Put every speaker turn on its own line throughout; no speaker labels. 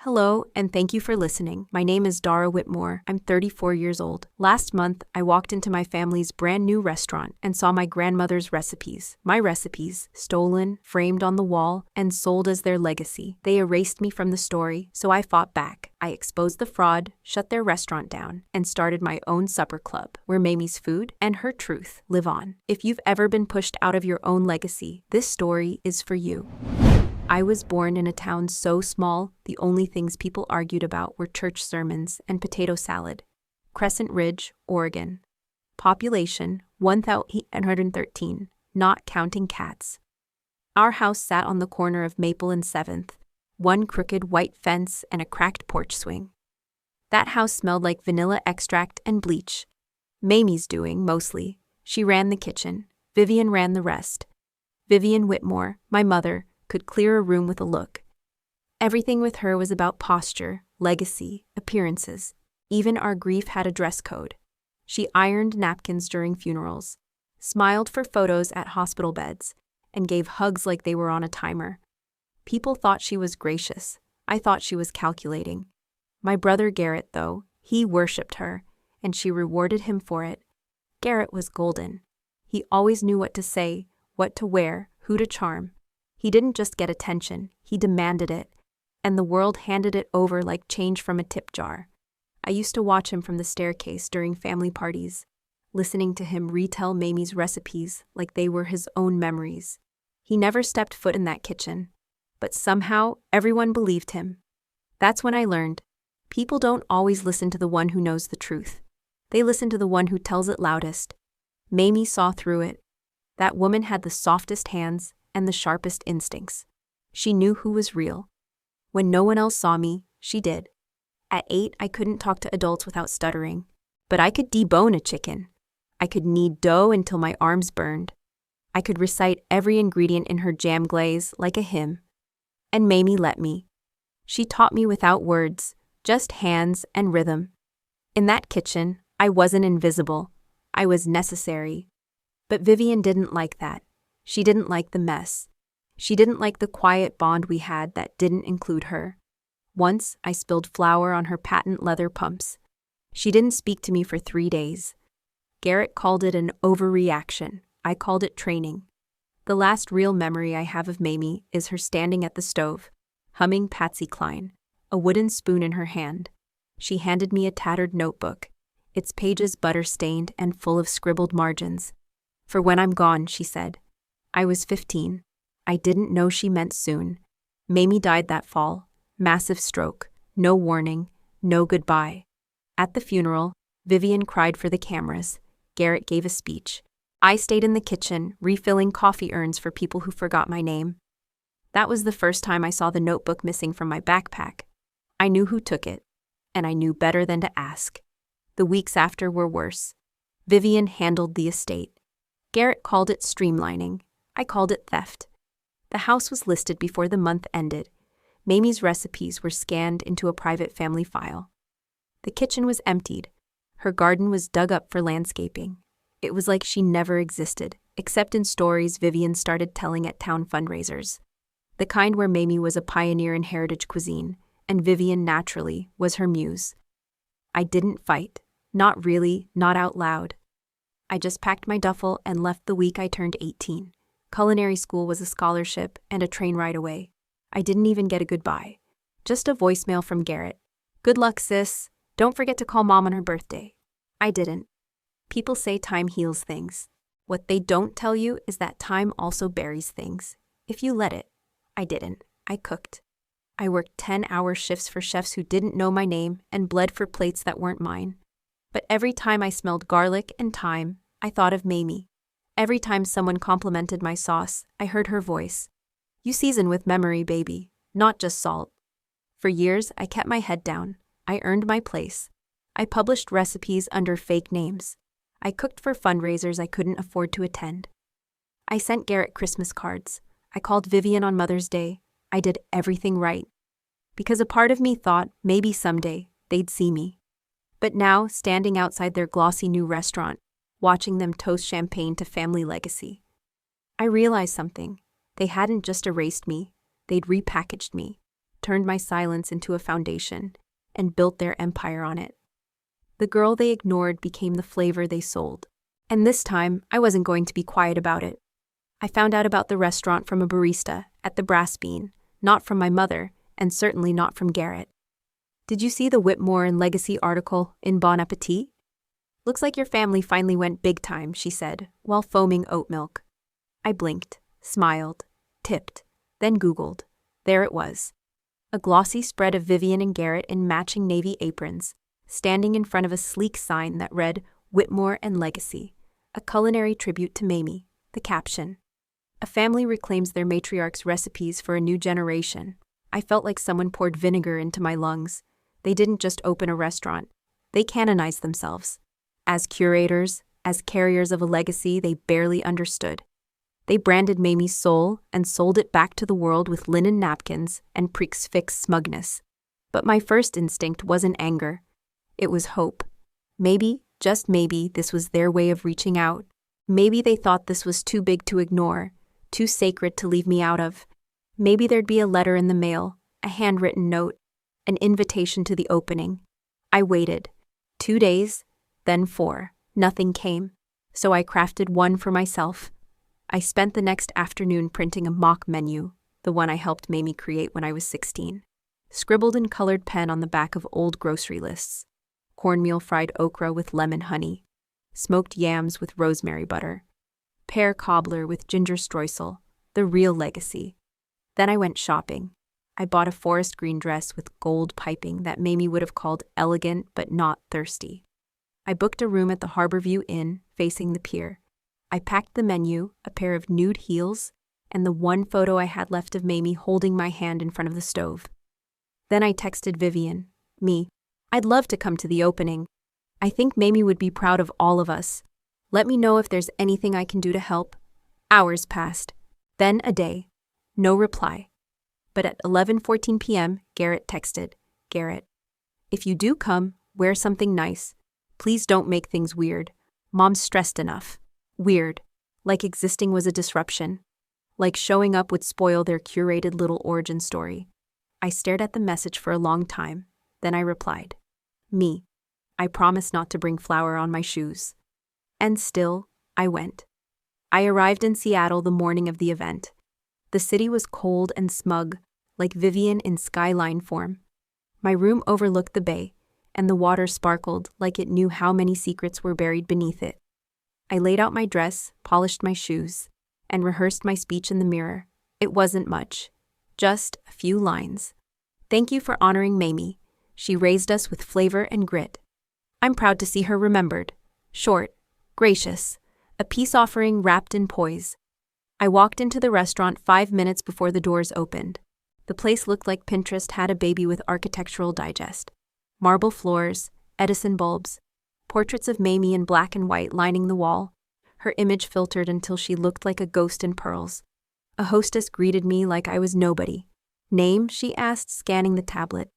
Hello, and thank you for listening. My name is Dara Whitmore. I'm 34 years old. Last month, I walked into my family's brand new restaurant and saw my grandmother's recipes. My recipes, stolen, framed on the wall, and sold as their legacy. They erased me from the story, so I fought back. I exposed the fraud, shut their restaurant down, and started my own supper club, where Mamie's food and her truth live on. If you've ever been pushed out of your own legacy, this story is for you. I was born in a town so small, the only things people argued about were church sermons and potato salad. Crescent Ridge, Oregon. Population, 1,813, not counting cats. Our house sat on the corner of Maple and 7th, one crooked white fence and a cracked porch swing. That house smelled like vanilla extract and bleach. Mamie's doing, mostly. She ran the kitchen. Vivian ran the rest. Vivian Whitmore, my mother, could clear a room with a look. Everything with her was about posture, legacy, appearances. Even our grief had a dress code. She ironed napkins during funerals, smiled for photos at hospital beds, and gave hugs like they were on a timer. People thought she was gracious. I thought she was calculating. My brother Garrett, though, he worshipped her, and she rewarded him for it. Garrett was golden. He always knew what to say, what to wear, who to charm. He didn't just get attention, he demanded it, and the world handed it over like change from a tip jar. I used to watch him from the staircase during family parties, listening to him retell Mamie's recipes like they were his own memories. He never stepped foot in that kitchen, but somehow everyone believed him. That's when I learned, people don't always listen to the one who knows the truth. They listen to the one who tells it loudest. Mamie saw through it. That woman had the softest hands and the sharpest instincts. She knew who was real. When no one else saw me, she did. At 8, I couldn't talk to adults without stuttering, but I could debone a chicken. I could knead dough until my arms burned. I could recite every ingredient in her jam glaze like a hymn. And Mamie let me. She taught me without words, just hands and rhythm. In that kitchen, I wasn't invisible. I was necessary. But Vivian didn't like that. She didn't like the mess. She didn't like the quiet bond we had that didn't include her. Once, I spilled flour on her patent leather pumps. She didn't speak to me for 3 days. Garrett called it an overreaction. I called it training. The last real memory I have of Mamie is her standing at the stove, humming Patsy Cline, a wooden spoon in her hand. She handed me a tattered notebook, its pages butter-stained and full of scribbled margins. "For when I'm gone," she said. I was 15. I didn't know she meant soon. Mamie died that fall. Massive stroke. No warning. No goodbye. At the funeral, Vivian cried for the cameras. Garrett gave a speech. I stayed in the kitchen, refilling coffee urns for people who forgot my name. That was the first time I saw the notebook missing from my backpack. I knew who took it, and I knew better than to ask. The weeks after were worse. Vivian handled the estate. Garrett called it streamlining. I called it theft. The house was listed before the month ended. Mamie's recipes were scanned into a private family file. The kitchen was emptied. Her garden was dug up for landscaping. It was like she never existed, except in stories Vivian started telling at town fundraisers. The kind where Mamie was a pioneer in heritage cuisine, and Vivian, naturally, was her muse. I didn't fight. Not really, not out loud. I just packed my duffel and left the week I turned 18. Culinary school was a scholarship and a train ride away. I didn't even get a goodbye. Just a voicemail from Garrett. "Good luck, sis. Don't forget to call Mom on her birthday." I didn't. People say time heals things. What they don't tell you is that time also buries things, if you let it. I didn't. I cooked. I worked 10-hour shifts for chefs who didn't know my name and bled for plates that weren't mine. But every time I smelled garlic and thyme, I thought of Mamie. Every time someone complimented my sauce, I heard her voice. "You season with memory, baby, not just salt." For years, I kept my head down. I earned my place. I published recipes under fake names. I cooked for fundraisers I couldn't afford to attend. I sent Garrett Christmas cards. I called Vivian on Mother's Day. I did everything right. Because a part of me thought maybe someday they'd see me. But now, standing outside their glossy new restaurant, watching them toast champagne to family legacy, I realized something. They hadn't just erased me, they'd repackaged me, turned my silence into a foundation and built their empire on it. The girl they ignored became the flavor they sold. And this time, I wasn't going to be quiet about it. I found out about the restaurant from a barista at the Brass Bean, not from my mother, and certainly not from Garrett. Did you see the Whitmore and Legacy article in Bon Appetit? Looks like your family finally went big time, she said, while foaming oat milk. I blinked, smiled, tipped, then Googled. There it was. A glossy spread of Vivian and Garrett in matching navy aprons, standing in front of a sleek sign that read Whitmore and Legacy, a culinary tribute to Mamie. The caption: a family reclaims their matriarch's recipes for a new generation. I felt like someone poured vinegar into my lungs. They didn't just open a restaurant. They canonized themselves. As curators, as carriers of a legacy they barely understood. They branded Mamie's soul and sold it back to the world with linen napkins and prix-fixe smugness. But my first instinct wasn't anger. It was hope. Maybe, just maybe, this was their way of reaching out. Maybe they thought this was too big to ignore, too sacred to leave me out of. Maybe there'd be a letter in the mail, a handwritten note, an invitation to the opening. I waited. 2 days, then 4. Nothing came. So I crafted one for myself. I spent the next afternoon printing a mock menu, the one I helped Mamie create when I was 16. Scribbled in colored pen on the back of old grocery lists. Cornmeal fried okra with lemon honey. Smoked yams with rosemary butter. Pear cobbler with ginger streusel. The real legacy. Then I went shopping. I bought a forest green dress with gold piping that Mamie would have called elegant but not thirsty. I booked a room at the Harborview Inn, facing the pier. I packed the menu, a pair of nude heels, and the one photo I had left of Mamie holding my hand in front of the stove. Then I texted Vivian, me. I'd love to come to the opening. I think Mamie would be proud of all of us. Let me know if there's anything I can do to help. Hours passed. Then a day. No reply. But at 11:14 p.m., Garrett texted, Garrett, if you do come, wear something nice. Please don't make things weird. Mom's stressed enough. Weird. Like existing was a disruption. Like showing up would spoil their curated little origin story. I stared at the message for a long time. Then I replied, me. I promise not to bring flour on my shoes. And still, I went. I arrived in Seattle the morning of the event. The city was cold and smug, like Vivian in skyline form. My room overlooked the bay, and the water sparkled like it knew how many secrets were buried beneath it. I laid out my dress, polished my shoes, and rehearsed my speech in the mirror. It wasn't much. Just a few lines. Thank you for honoring Mamie. She raised us with flavor and grit. I'm proud to see her remembered. Short, gracious, a peace offering wrapped in poise. I walked into the restaurant 5 minutes before the doors opened. The place looked like Pinterest had a baby with Architectural Digest. Marble floors, Edison bulbs, portraits of Mamie in black and white lining the wall, her image filtered until she looked like a ghost in pearls. A hostess greeted me like I was nobody. Name, she asked, scanning the tablet.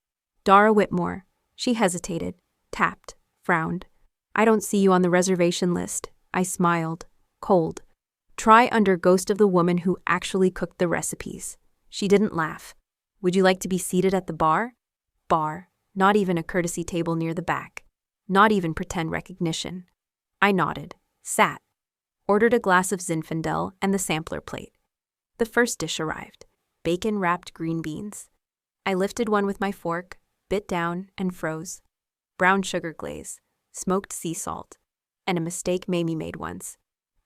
Dara Whitmore. She hesitated, tapped, frowned. I don't see you on the reservation list. I smiled, cold. Try under ghost of the woman who actually cooked the recipes. She didn't laugh. Would you like to be seated at the bar? Bar. Not even a courtesy table near the back. Not even pretend recognition. I nodded, sat, ordered a glass of Zinfandel and the sampler plate. The first dish arrived, bacon-wrapped green beans. I lifted one with my fork, bit down, and froze. Brown sugar glaze, smoked sea salt, and a mistake Mamie made once,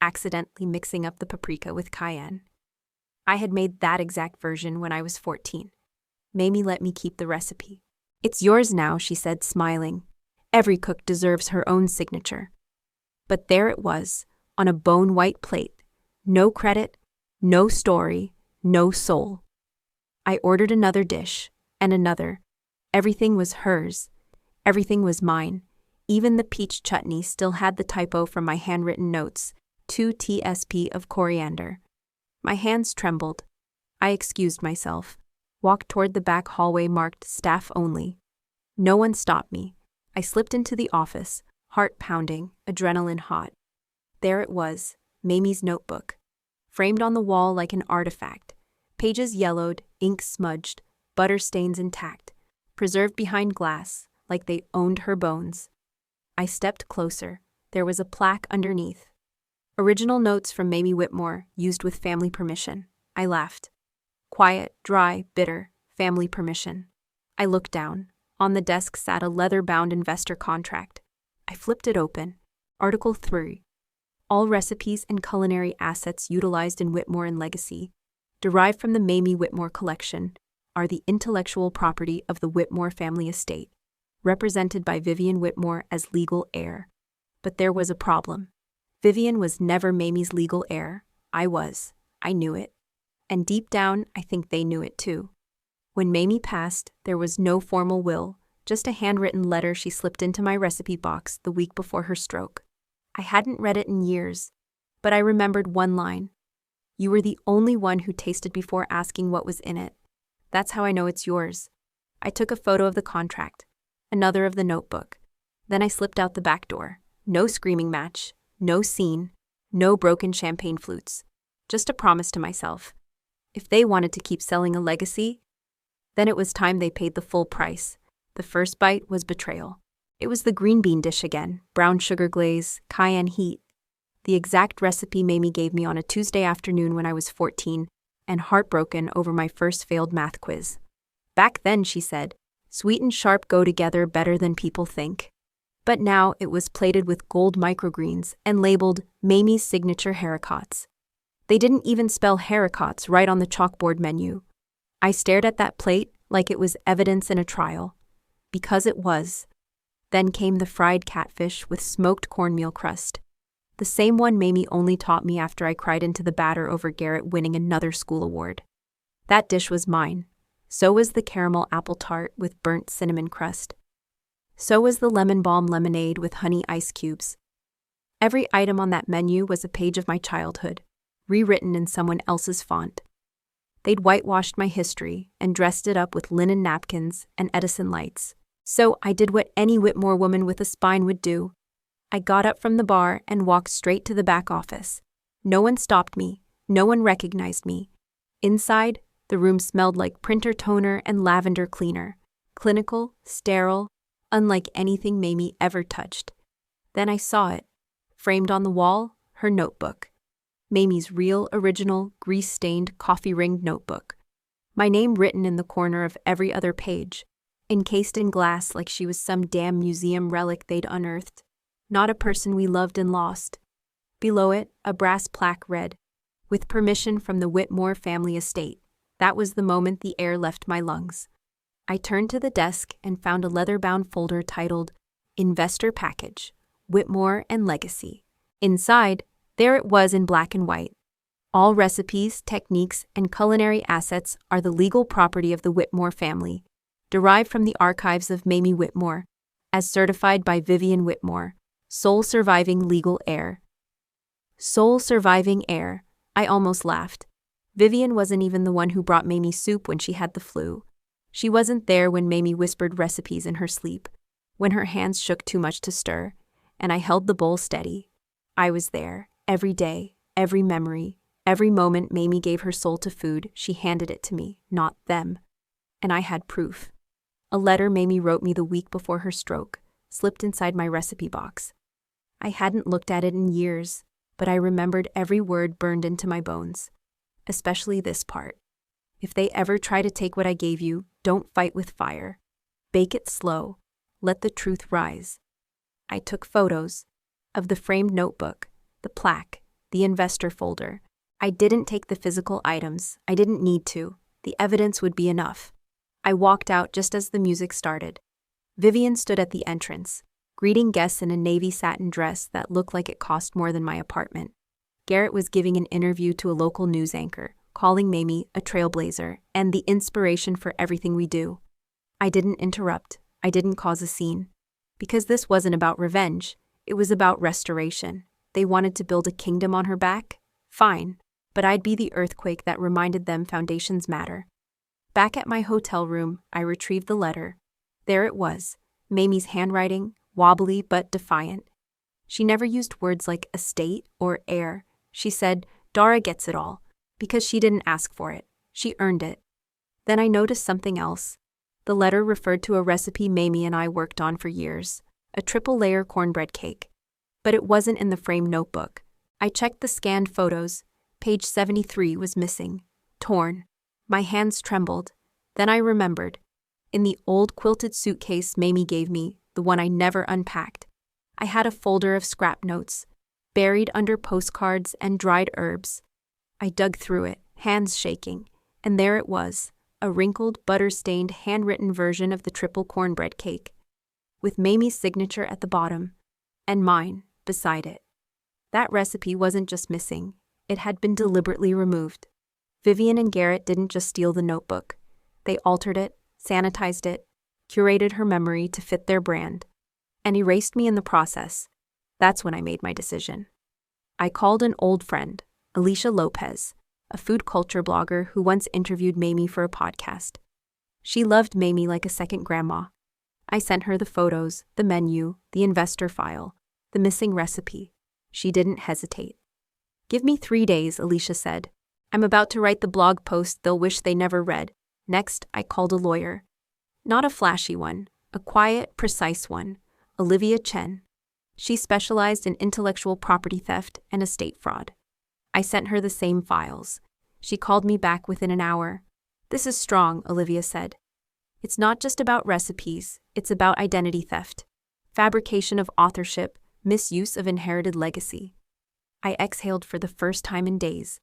accidentally mixing up the paprika with cayenne. I had made that exact version when I was 14. Mamie let me keep the recipe. It's yours now, she said, smiling. Every cook deserves her own signature. But there it was, on a bone-white plate. No credit, no story, no soul. I ordered another dish, and another. Everything was hers. Everything was mine. Even the peach chutney still had the typo from my handwritten notes, 2 tsp of coriander. My hands trembled. I excused myself, walked toward the back hallway marked staff only. No one stopped me. I slipped into the office, heart pounding, adrenaline hot. There it was, Mamie's notebook. Framed on the wall like an artifact. Pages yellowed, ink smudged, butter stains intact, preserved behind glass, like they owned her bones. I stepped closer. There was a plaque underneath. Original notes from Mamie Whitmore, used with family permission. I laughed. Quiet, dry, bitter, family permission. I looked down. On the desk sat a leather-bound investor contract. I flipped it open. Article 3. All recipes and culinary assets utilized in Whitmore and Legacy, derived from the Mamie Whitmore collection, are the intellectual property of the Whitmore family estate, represented by Vivian Whitmore as legal heir. But there was a problem. Vivian was never Mamie's legal heir. I was. I knew it. And deep down, I think they knew it too. When Mamie passed, there was no formal will, just a handwritten letter she slipped into my recipe box the week before her stroke. I hadn't read it in years, but I remembered one line. You were the only one who tasted before asking what was in it. That's how I know it's yours. I took a photo of the contract, another of the notebook. Then I slipped out the back door. No screaming match, no scene, no broken champagne flutes. Just a promise to myself. If they wanted to keep selling a legacy, then it was time they paid the full price. The first bite was betrayal. It was the green bean dish again, brown sugar glaze, cayenne heat. The exact recipe Mamie gave me on a Tuesday afternoon when I was 14 and heartbroken over my first failed math quiz. Back then, she said, sweet and sharp go together better than people think. But now it was plated with gold microgreens and labeled Mamie's signature haricots. They didn't even spell haricots right on the chalkboard menu. I stared at that plate like it was evidence in a trial. Because it was. Then came the fried catfish with smoked cornmeal crust. The same one Mamie only taught me after I cried into the batter over Garrett winning another school award. That dish was mine. So was the caramel apple tart with burnt cinnamon crust. So was the lemon balm lemonade with honey ice cubes. Every item on that menu was a page of my childhood, rewritten in someone else's font. They'd whitewashed my history and dressed it up with linen napkins and Edison lights. So I did what any Whitmore woman with a spine would do. I got up from the bar and walked straight to the back office. No one stopped me. No one recognized me. Inside, the room smelled like printer toner and lavender cleaner. Clinical, sterile, unlike anything Mamie ever touched. Then I saw it. Framed on the wall, her notebook. Mamie's real, original, grease-stained, coffee-ringed notebook. My name written in the corner of every other page. Encased in glass like she was some damn museum relic they'd unearthed. Not a person we loved and lost. Below it, a brass plaque read, "With permission from the Whitmore family estate." That was the moment the air left my lungs. I turned to the desk and found a leather-bound folder titled Investor Package, Whitmore and Legacy. Inside, there it was in black and white. All recipes, techniques, and culinary assets are the legal property of the Whitmore family, derived from the archives of Mamie Whitmore, as certified by Vivian Whitmore, sole surviving legal heir. Sole surviving heir. I almost laughed. Vivian wasn't even the one who brought Mamie soup when she had the flu. She wasn't there when Mamie whispered recipes in her sleep, when her hands shook too much to stir, and I held the bowl steady. I was there, every day, every memory, every moment Mamie gave her soul to food, she handed it to me, not them. And I had proof. A letter Mamie wrote me the week before her stroke, slipped inside my recipe box. I hadn't looked at it in years, but I remembered every word burned into my bones. Especially this part. If they ever try to take what I gave you, don't fight with fire. Bake it slow. Let the truth rise. I took photos of the framed notebook, the plaque, the investor folder. I didn't take the physical items. I didn't need to. The evidence would be enough. I walked out just as the music started. Vivian stood at the entrance, greeting guests in a navy satin dress that looked like it cost more than my apartment. Garrett was giving an interview to a local news anchor, calling Mamie a trailblazer and the inspiration for everything we do. I didn't interrupt. I didn't cause a scene. Because this wasn't about revenge. It was about restoration. They wanted to build a kingdom on her back? Fine. But I'd be the earthquake that reminded them foundations matter. Back at my hotel room, I retrieved the letter. There it was, Mamie's handwriting, wobbly but defiant. She never used words like estate or heir. She said, Dara gets it all, because she didn't ask for it. She earned it. Then I noticed something else. The letter referred to a recipe Mamie and I worked on for years, a triple-layer cornbread cake. But it wasn't in the framed notebook. I checked the scanned photos. Page 73 was missing, torn. My hands trembled. Then I remembered. In the old quilted suitcase Mamie gave me, the one I never unpacked, I had a folder of scrap notes, buried under postcards and dried herbs. I dug through it, hands shaking, and there it was, a wrinkled, butter-stained, handwritten version of the triple cornbread cake, with Mamie's signature at the bottom, and mine beside it. That recipe wasn't just missing, it had been deliberately removed. Vivian and Garrett didn't just steal the notebook. They altered it, sanitized it, curated her memory to fit their brand, and erased me in the process. That's when I made my decision. I called an old friend, Alicia Lopez, a food culture blogger who once interviewed Mamie for a podcast. She loved Mamie like a second grandma. I sent her the photos, the menu, the investor file, the missing recipe. She didn't hesitate. "Give me 3 days," Alicia said. "I'm about to write the blog post they'll wish they never read." Next, I called a lawyer. Not a flashy one, a quiet, precise one, Olivia Chen. She specialized in intellectual property theft and estate fraud. I sent her the same files. She called me back within an hour. "This is strong," Olivia said. "It's not just about recipes, it's about identity theft, fabrication of authorship, misuse of inherited legacy." I exhaled for the first time in days.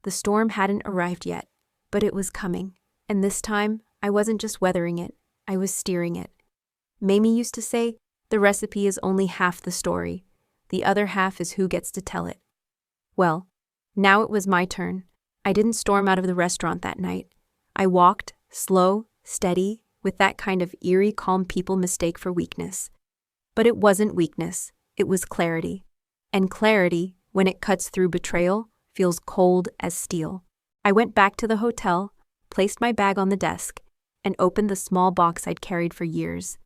The storm hadn't arrived yet, but it was coming, and this time, I wasn't just weathering it, I was steering it. Mamie used to say, "The recipe is only half the story. The other half is who gets to tell it." Well, now it was my turn. I didn't storm out of the restaurant that night. I walked, slow, steady, with that kind of eerie calm people mistake for weakness. But it wasn't weakness, it was clarity. And clarity, when it cuts through betrayal, feels cold as steel. I went back to the hotel, placed my bag on the desk, and opened the small box I'd carried for years.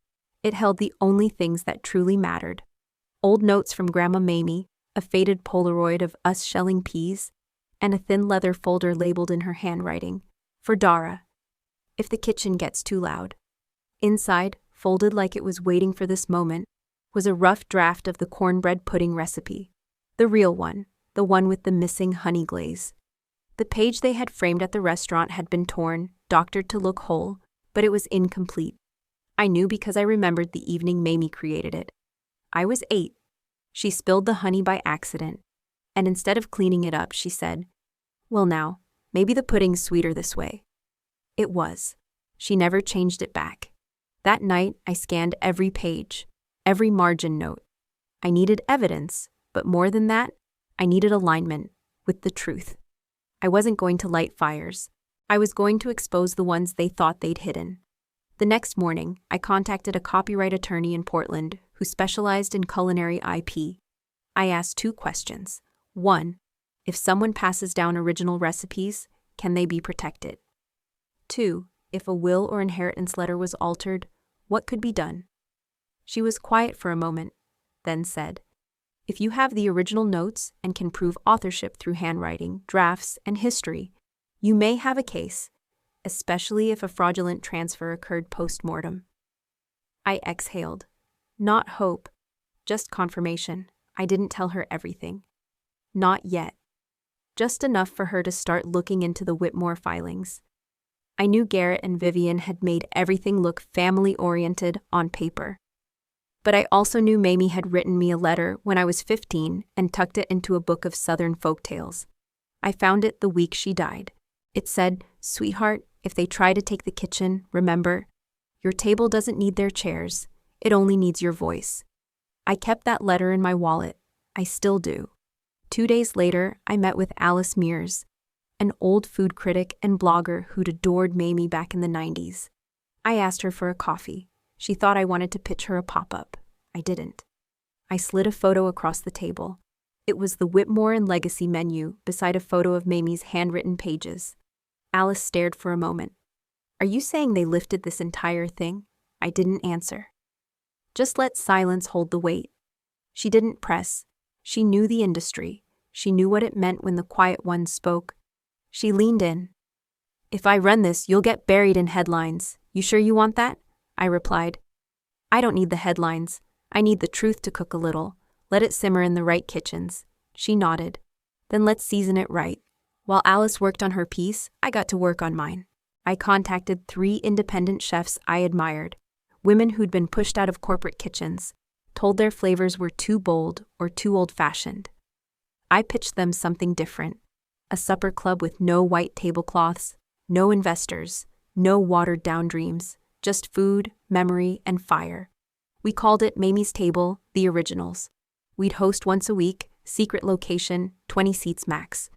It held the only things that truly mattered. Old notes from Grandma Mamie, a faded Polaroid of us shelling peas, and a thin leather folder labeled in her handwriting, "For Dara, if the kitchen gets too loud." Inside, folded like it was waiting for this moment, was a rough draft of the cornbread pudding recipe. The real one, the one with the missing honey glaze. The page they had framed at the restaurant had been torn, doctored to look whole, but it was incomplete. I knew because I remembered the evening Mamie created it. I was 8. She spilled the honey by accident, and instead of cleaning it up, she said, "Well now, maybe the pudding's sweeter this way." It was. She never changed it back. That night, I scanned every page, every margin note. I needed evidence, but more than that, I needed alignment with the truth. I wasn't going to light fires. I was going to expose the ones they thought they'd hidden. The next morning, I contacted a copyright attorney in Portland who specialized in culinary IP. I asked 2 questions. 1, if someone passes down original recipes, can they be protected? 2, if a will or inheritance letter was altered, what could be done? She was quiet for a moment, then said, "If you have the original notes and can prove authorship through handwriting, drafts, and history, you may have a case, especially if a fraudulent transfer occurred post-mortem." I exhaled. Not hope, just confirmation. I didn't tell her everything. Not yet. Just enough for her to start looking into the Whitmore filings. I knew Garrett and Vivian had made everything look family-oriented on paper. But I also knew Mamie had written me a letter when I was 15 and tucked it into a book of Southern folktales. I found it the week she died. It said, "Sweetheart, if they try to take the kitchen, remember, your table doesn't need their chairs, it only needs your voice." I kept that letter in my wallet. I still do. 2 days later, I met with Alice Mears, an old food critic and blogger who'd adored Mamie back in the 90s. I asked her for a coffee. She thought I wanted to pitch her a pop-up. I didn't. I slid a photo across the table. It was the Whitmore and Legacy menu beside a photo of Mamie's handwritten pages. Alice stared for a moment. "Are you saying they lifted this entire thing?" I didn't answer. Just let silence hold the weight. She didn't press. She knew the industry. She knew what it meant when the quiet ones spoke. She leaned in. "If I run this, you'll get buried in headlines. You sure you want that?" I replied. "I don't need the headlines. I need the truth to cook a little. Let it simmer in the right kitchens." She nodded. "Then let's season it right." While Alice worked on her piece, I got to work on mine. I contacted 3 independent chefs I admired, women who'd been pushed out of corporate kitchens, told their flavors were too bold or too old-fashioned. I pitched them something different, a supper club with no white tablecloths, no investors, no watered-down dreams, just food, memory, and fire. We called it Mamie's Table, the Originals. We'd host once a week, secret location, 20 seats max.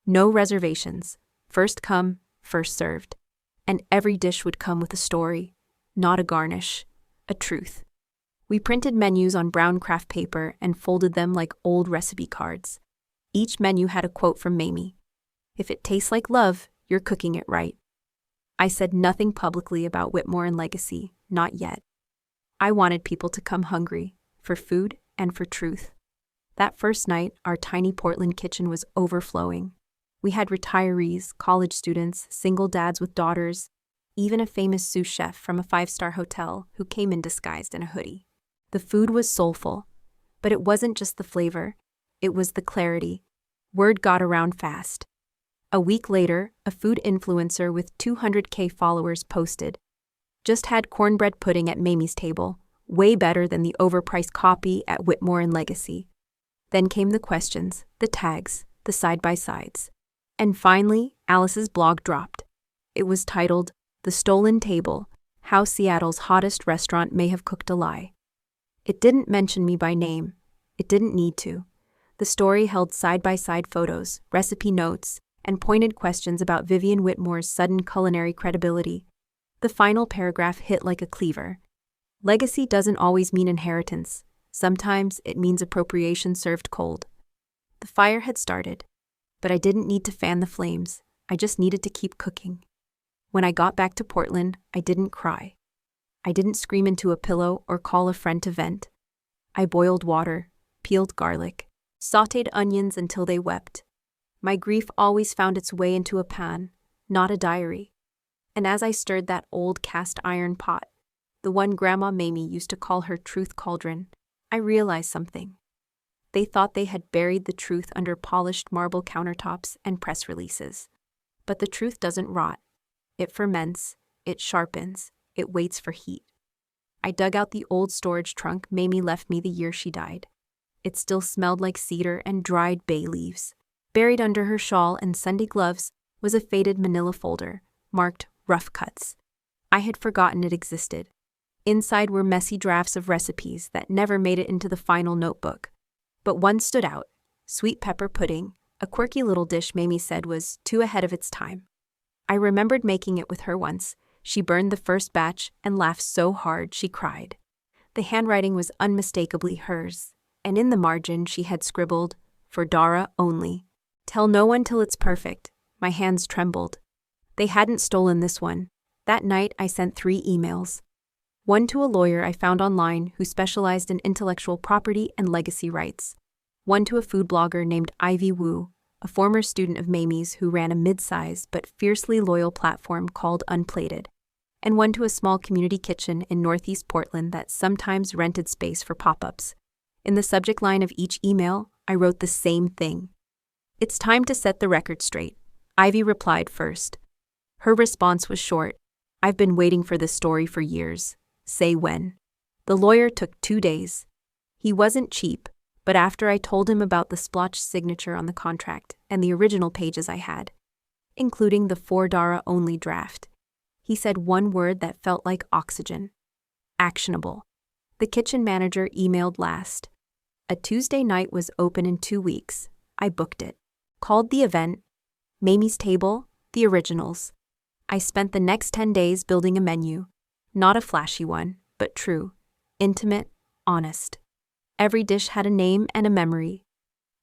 No reservations, first come, first served. And every dish would come with a story, not a garnish, a truth. We printed menus on brown craft paper and folded them like old recipe cards. Each menu had a quote from Mamie. "If it tastes like love, you're cooking it right." I said nothing publicly about Whitmore and Legacy, not yet. I wanted people to come hungry, for food and for truth. That first night, our tiny Portland kitchen was overflowing. We had retirees, college students, single dads with daughters, even a famous sous chef from a 5-star hotel who came in disguised in a hoodie. The food was soulful, but it wasn't just the flavor, it was the clarity. Word got around fast. A week later, a food influencer with 200K followers posted, "Just had cornbread pudding at Mamie's Table, way better than the overpriced copy at Whitmore and Legacy." Then came the questions, the tags, the side-by-sides. And finally, Alice's blog dropped. It was titled, "The Stolen Table: How Seattle's Hottest Restaurant May Have Cooked a Lie." It didn't mention me by name. It didn't need to. The story held side-by-side photos, recipe notes, and pointed questions about Vivian Whitmore's sudden culinary credibility. The final paragraph hit like a cleaver. Legacy doesn't always mean inheritance. Sometimes it means appropriation served cold. The fire had started, but I didn't need to fan the flames. I just needed to keep cooking. When I got back to Portland, I didn't cry. I didn't scream into a pillow or call a friend to vent. I boiled water, peeled garlic, sautéed onions until they wept. My grief always found its way into a pan, not a diary. And as I stirred that old cast iron pot, the one Grandma Mamie used to call her truth cauldron, I realized something. They thought they had buried the truth under polished marble countertops and press releases. But the truth doesn't rot. It ferments, it sharpens, it waits for heat. I dug out the old storage trunk Mamie left me the year she died. It still smelled like cedar and dried bay leaves. Buried under her shawl and Sunday gloves was a faded manila folder, marked Rough Cuts. I had forgotten it existed. Inside were messy drafts of recipes that never made it into the final notebook. But one stood out, sweet pepper pudding, a quirky little dish Mamie said was too ahead of its time. I remembered making it with her once. She burned the first batch and laughed so hard she cried. The handwriting was unmistakably hers, and in the margin she had scribbled, "For Dara only. Tell no one till it's perfect." My hands trembled. They hadn't stolen this one. That night I sent 3 emails. One to a lawyer I found online who specialized in intellectual property and legacy rights. One to a food blogger named Ivy Wu, a former student of Mamie's who ran a mid-sized but fiercely loyal platform called Unplated. And one to a small community kitchen in Northeast Portland that sometimes rented space for pop-ups. In the subject line of each email, I wrote the same thing. "It's time to set the record straight." Ivy replied first. Her response was short. "I've been waiting for this story for years. Say when." The lawyer took 2 days. He wasn't cheap, but after I told him about the splotched signature on the contract and the original pages I had, including the For Dara only draft, he said one word that felt like oxygen. Actionable. The kitchen manager emailed last. A Tuesday night was open in 2 weeks. I booked it. Called the event Mamie's Table, the Originals. I spent the next 10 days building a menu. Not a flashy one, but true, intimate, honest. Every dish had a name and a memory.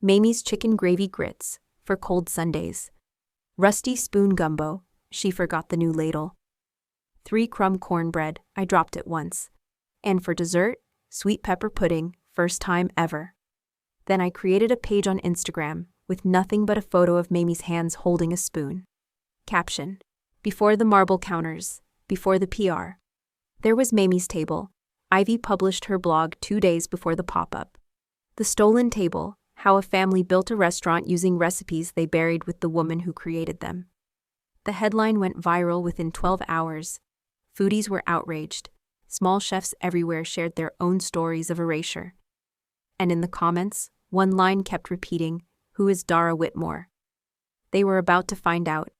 Mamie's chicken gravy grits, for cold Sundays. Rusty spoon gumbo, she forgot the new ladle. 3-crumb cornbread, I dropped it once. And for dessert, sweet pepper pudding, first time ever. Then I created a page on Instagram with nothing but a photo of Mamie's hands holding a spoon. Caption: Before the marble counters, before the PR. There was Mamie's table. Ivy published her blog 2 days before the pop-up. The stolen table, how a family built a restaurant using recipes they buried with the woman who created them. The headline went viral within 12 hours. Foodies were outraged. Small chefs everywhere shared their own stories of erasure. And in the comments, one line kept repeating, "Who is Dara Whitmore?" They were about to find out.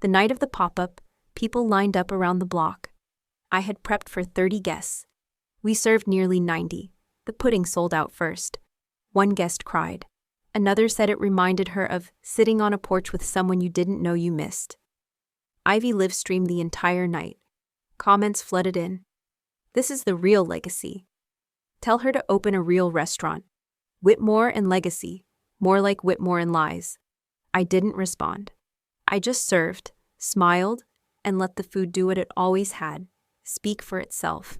The night of the pop-up, people lined up around the block. I had prepped for 30 guests. We served nearly 90. The pudding sold out first. One guest cried. Another said it reminded her of sitting on a porch with someone you didn't know you missed. Ivy live-streamed the entire night. Comments flooded in. "This is the real legacy. Tell her to open a real restaurant. Whitmore and legacy, more like Whitmore and lies." I didn't respond. I just served, smiled, and let the food do what it always had, speak for itself.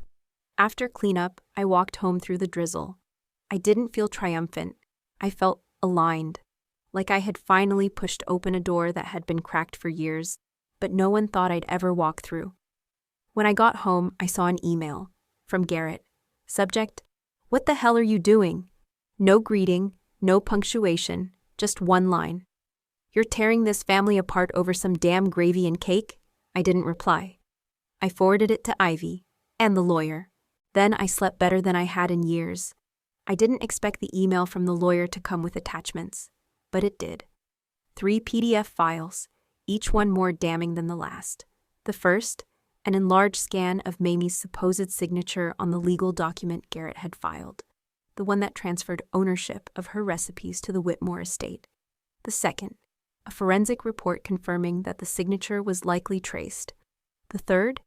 After cleanup, I walked home through the drizzle. I didn't feel triumphant. I felt aligned, like I had finally pushed open a door that had been cracked for years, but no one thought I'd ever walk through. When I got home, I saw an email from Garrett. Subject: "What the hell are you doing?" No greeting, no punctuation, just one line. "You're tearing this family apart over some damn gravy and cake?" I didn't reply. I forwarded it to Ivy and the lawyer. Then I slept better than I had in years. I didn't expect the email from the lawyer to come with attachments, but it did. 3 PDF files, each one more damning than the last. The first, an enlarged scan of Mamie's supposed signature on the legal document Garrett had filed, the one that transferred ownership of her recipes to the Whitmore estate. The second, a forensic report confirming that the signature was likely traced. The third,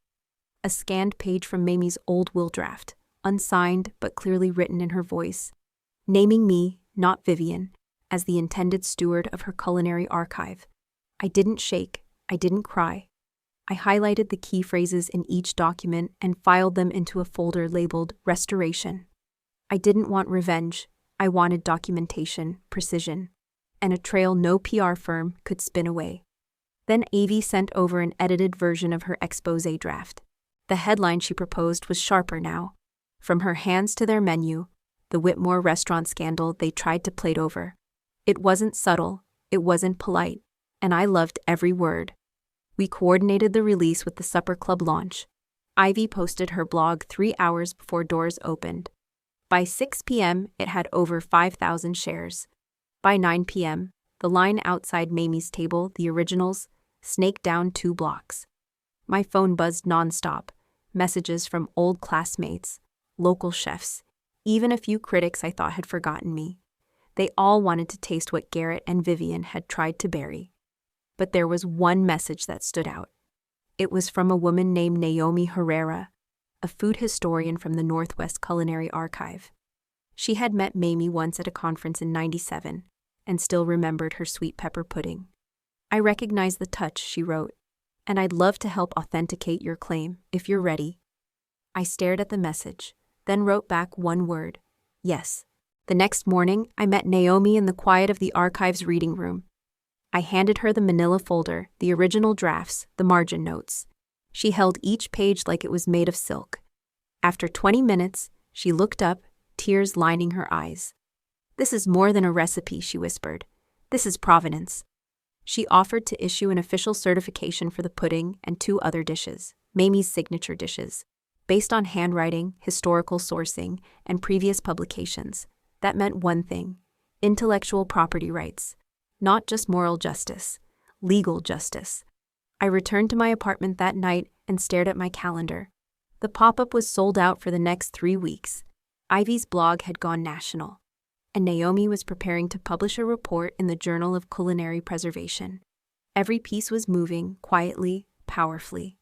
a scanned page from Mamie's old will draft, unsigned but clearly written in her voice, naming me, not Vivian, as the intended steward of her culinary archive. I didn't shake, I didn't cry. I highlighted the key phrases in each document and filed them into a folder labeled Restoration. I didn't want revenge, I wanted documentation, precision, and a trail no PR firm could spin away. Then Ivy sent over an edited version of her exposé draft. The headline she proposed was sharper now. From her hands to their menu, the Whitmore restaurant scandal they tried to plate over. It wasn't subtle, it wasn't polite, and I loved every word. We coordinated the release with the supper club launch. Ivy posted her blog 3 hours before doors opened. By 6 p.m., it had over 5,000 shares. By 9 p.m., the line outside Mamie's table, the originals, snaked down 2 blocks. My phone buzzed nonstop, messages from old classmates, local chefs, even a few critics I thought had forgotten me. They all wanted to taste what Garrett and Vivian had tried to bury. But there was one message that stood out. It was from a woman named Naomi Herrera, a food historian from the Northwest Culinary Archive. She had met Mamie once at a conference in '97 and still remembered her sweet pepper pudding. "I recognize the touch," she wrote, "and I'd love to help authenticate your claim, if you're ready." I stared at the message, then wrote back one word: yes. The next morning, I met Naomi in the quiet of the archive's reading room. I handed her the manila folder, the original drafts, the margin notes. She held each page like it was made of silk. After 20 minutes, she looked up, tears lining her eyes. "This is more than a recipe," she whispered. "This is provenance." She offered to issue an official certification for the pudding and 2 other dishes, Mamie's signature dishes, based on handwriting, historical sourcing, and previous publications. That meant one thing: intellectual property rights. Not just moral justice, legal justice. I returned to my apartment that night and stared at my calendar. The pop-up was sold out for the next 3 weeks. Ivy's blog had gone national, and Naomi was preparing to publish a report in the Journal of Culinary Preservation. Every piece was moving, quietly, powerfully.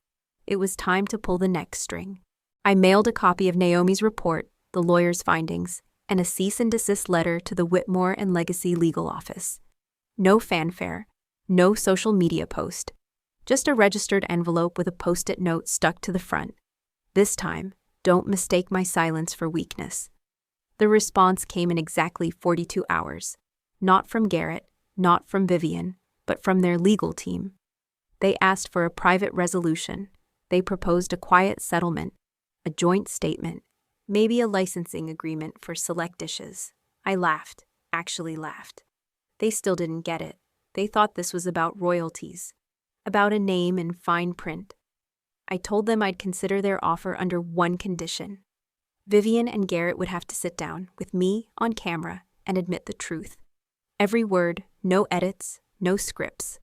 It was time to pull the next string. I mailed a copy of Naomi's report, the lawyer's findings, and a cease and desist letter to the Whitmore and Legacy legal office. No fanfare, no social media post, just a registered envelope with a post-it note stuck to the front. This time, don't mistake my silence for weakness. The response came in exactly 42 hours. Not from Garrett, not from Vivian, but from their legal team. They asked for a private resolution. They proposed a quiet settlement, a joint statement, maybe a licensing agreement for select dishes. I laughed, actually laughed. They still didn't get it. They thought this was about royalties, about a name in fine print. I told them I'd consider their offer under one condition. Vivian and Garrett would have to sit down with me on camera and admit the truth. Every word, no edits, no scripts.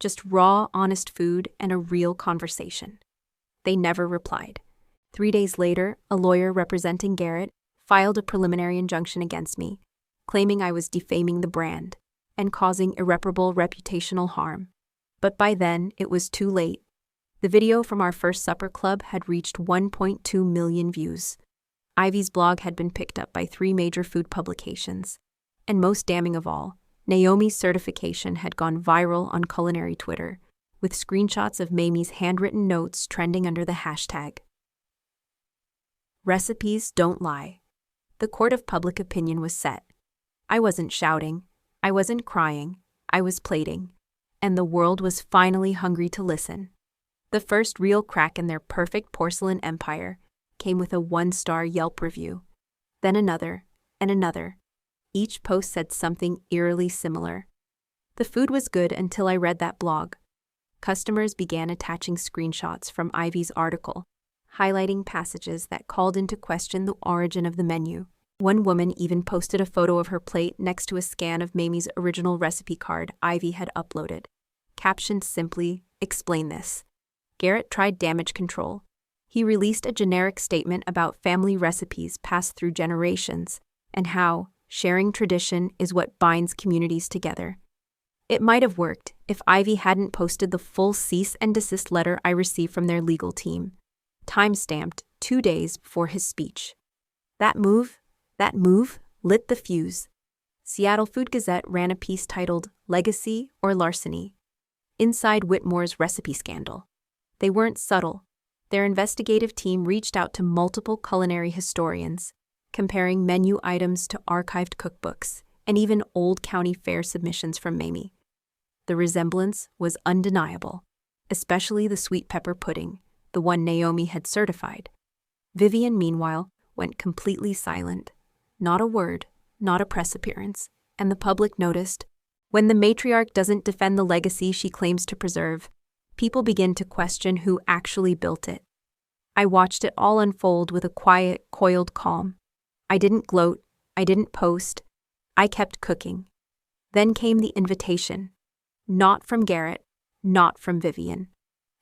Just raw, honest food and a real conversation. They never replied. 3 days later, a lawyer representing Garrett filed a preliminary injunction against me, claiming I was defaming the brand and causing irreparable reputational harm. But by then, it was too late. The video from our first supper club had reached 1.2 million views. Ivy's blog had been picked up by 3 major food publications. And most damning of all, Naomi's certification had gone viral on culinary Twitter, with screenshots of Mamie's handwritten notes trending under the hashtag. Recipes don't lie. The court of public opinion was set. I wasn't shouting. I wasn't crying. I was plating. And the world was finally hungry to listen. The first real crack in their perfect porcelain empire came with a 1-star Yelp review. Then another, and another. Each post said something eerily similar. The food was good until I read that blog. Customers began attaching screenshots from Ivy's article, highlighting passages that called into question the origin of the menu. One woman even posted a photo of her plate next to a scan of Mamie's original recipe card Ivy had uploaded, captioned simply, "Explain this." Garrett tried damage control. He released a generic statement about family recipes passed through generations and how sharing tradition is what binds communities together. It might have worked if Ivy hadn't posted the full cease and desist letter I received from their legal team, time-stamped 2 days before his speech. That move lit the fuse. Seattle Food Gazette ran a piece titled "Legacy or Larceny? Inside Whitmore's Recipe Scandal." They weren't subtle. Their investigative team reached out to multiple culinary historians, comparing menu items to archived cookbooks and even old county fair submissions from Mamie. The resemblance was undeniable, especially the sweet pepper pudding, the one Naomi had certified. Vivian, meanwhile, went completely silent. Not a word, not a press appearance, and the public noticed. When the matriarch doesn't defend the legacy she claims to preserve, people begin to question who actually built it. I watched it all unfold with a quiet, coiled calm. I didn't gloat, I didn't post, I kept cooking. Then came the invitation. Not from Garrett, not from Vivian.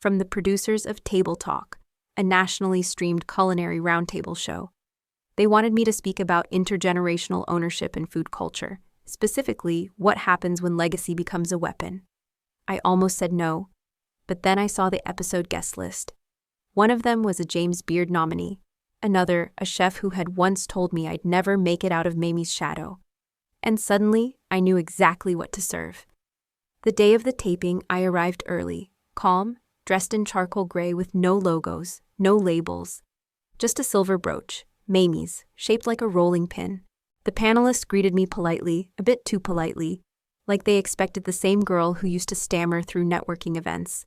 From the producers of Table Talk, a nationally streamed culinary roundtable show. They wanted me to speak about intergenerational ownership in food culture, specifically what happens when legacy becomes a weapon. I almost said no, but then I saw the episode guest list. One of them was a James Beard nominee, another a chef who had once told me I'd never make it out of Mamie's shadow. And suddenly, I knew exactly what to serve. The day of the taping, I arrived early, calm, dressed in charcoal gray with no logos, no labels, just a silver brooch, Mamie's, shaped like a rolling pin. The panelists greeted me politely, a bit too politely, like they expected the same girl who used to stammer through networking events.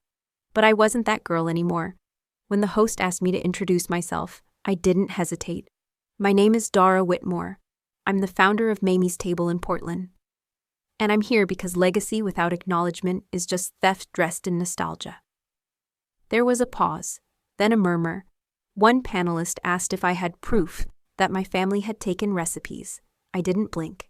But I wasn't that girl anymore. When the host asked me to introduce myself, I didn't hesitate. My name is Dara Whitmore. I'm the founder of Mamie's Table in Portland. And I'm here because legacy without acknowledgement is just theft dressed in nostalgia. There was a pause, then a murmur. One panelist asked if I had proof that my family had taken recipes. I didn't blink.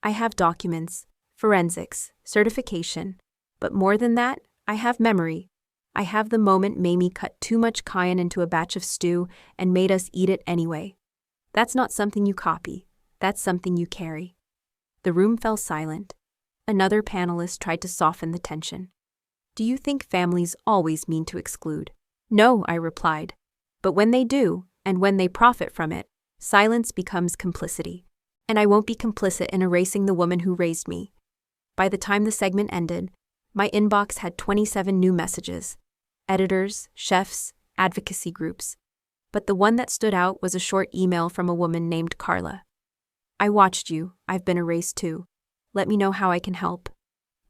I have documents, forensics, certification. But more than that, I have memory. I have the moment Mamie cut too much cayenne into a batch of stew and made us eat it anyway. That's not something you copy. That's something you carry. The room fell silent. Another panelist tried to soften the tension. Do you think families always mean to exclude? No, I replied. But when they do, and when they profit from it, silence becomes complicity. And I won't be complicit in erasing the woman who raised me. By the time the segment ended, my inbox had 27 new messages. Editors, chefs, advocacy groups. But the one that stood out was a short email from a woman named Carla. I watched you. I've been erased too. Let me know how I can help.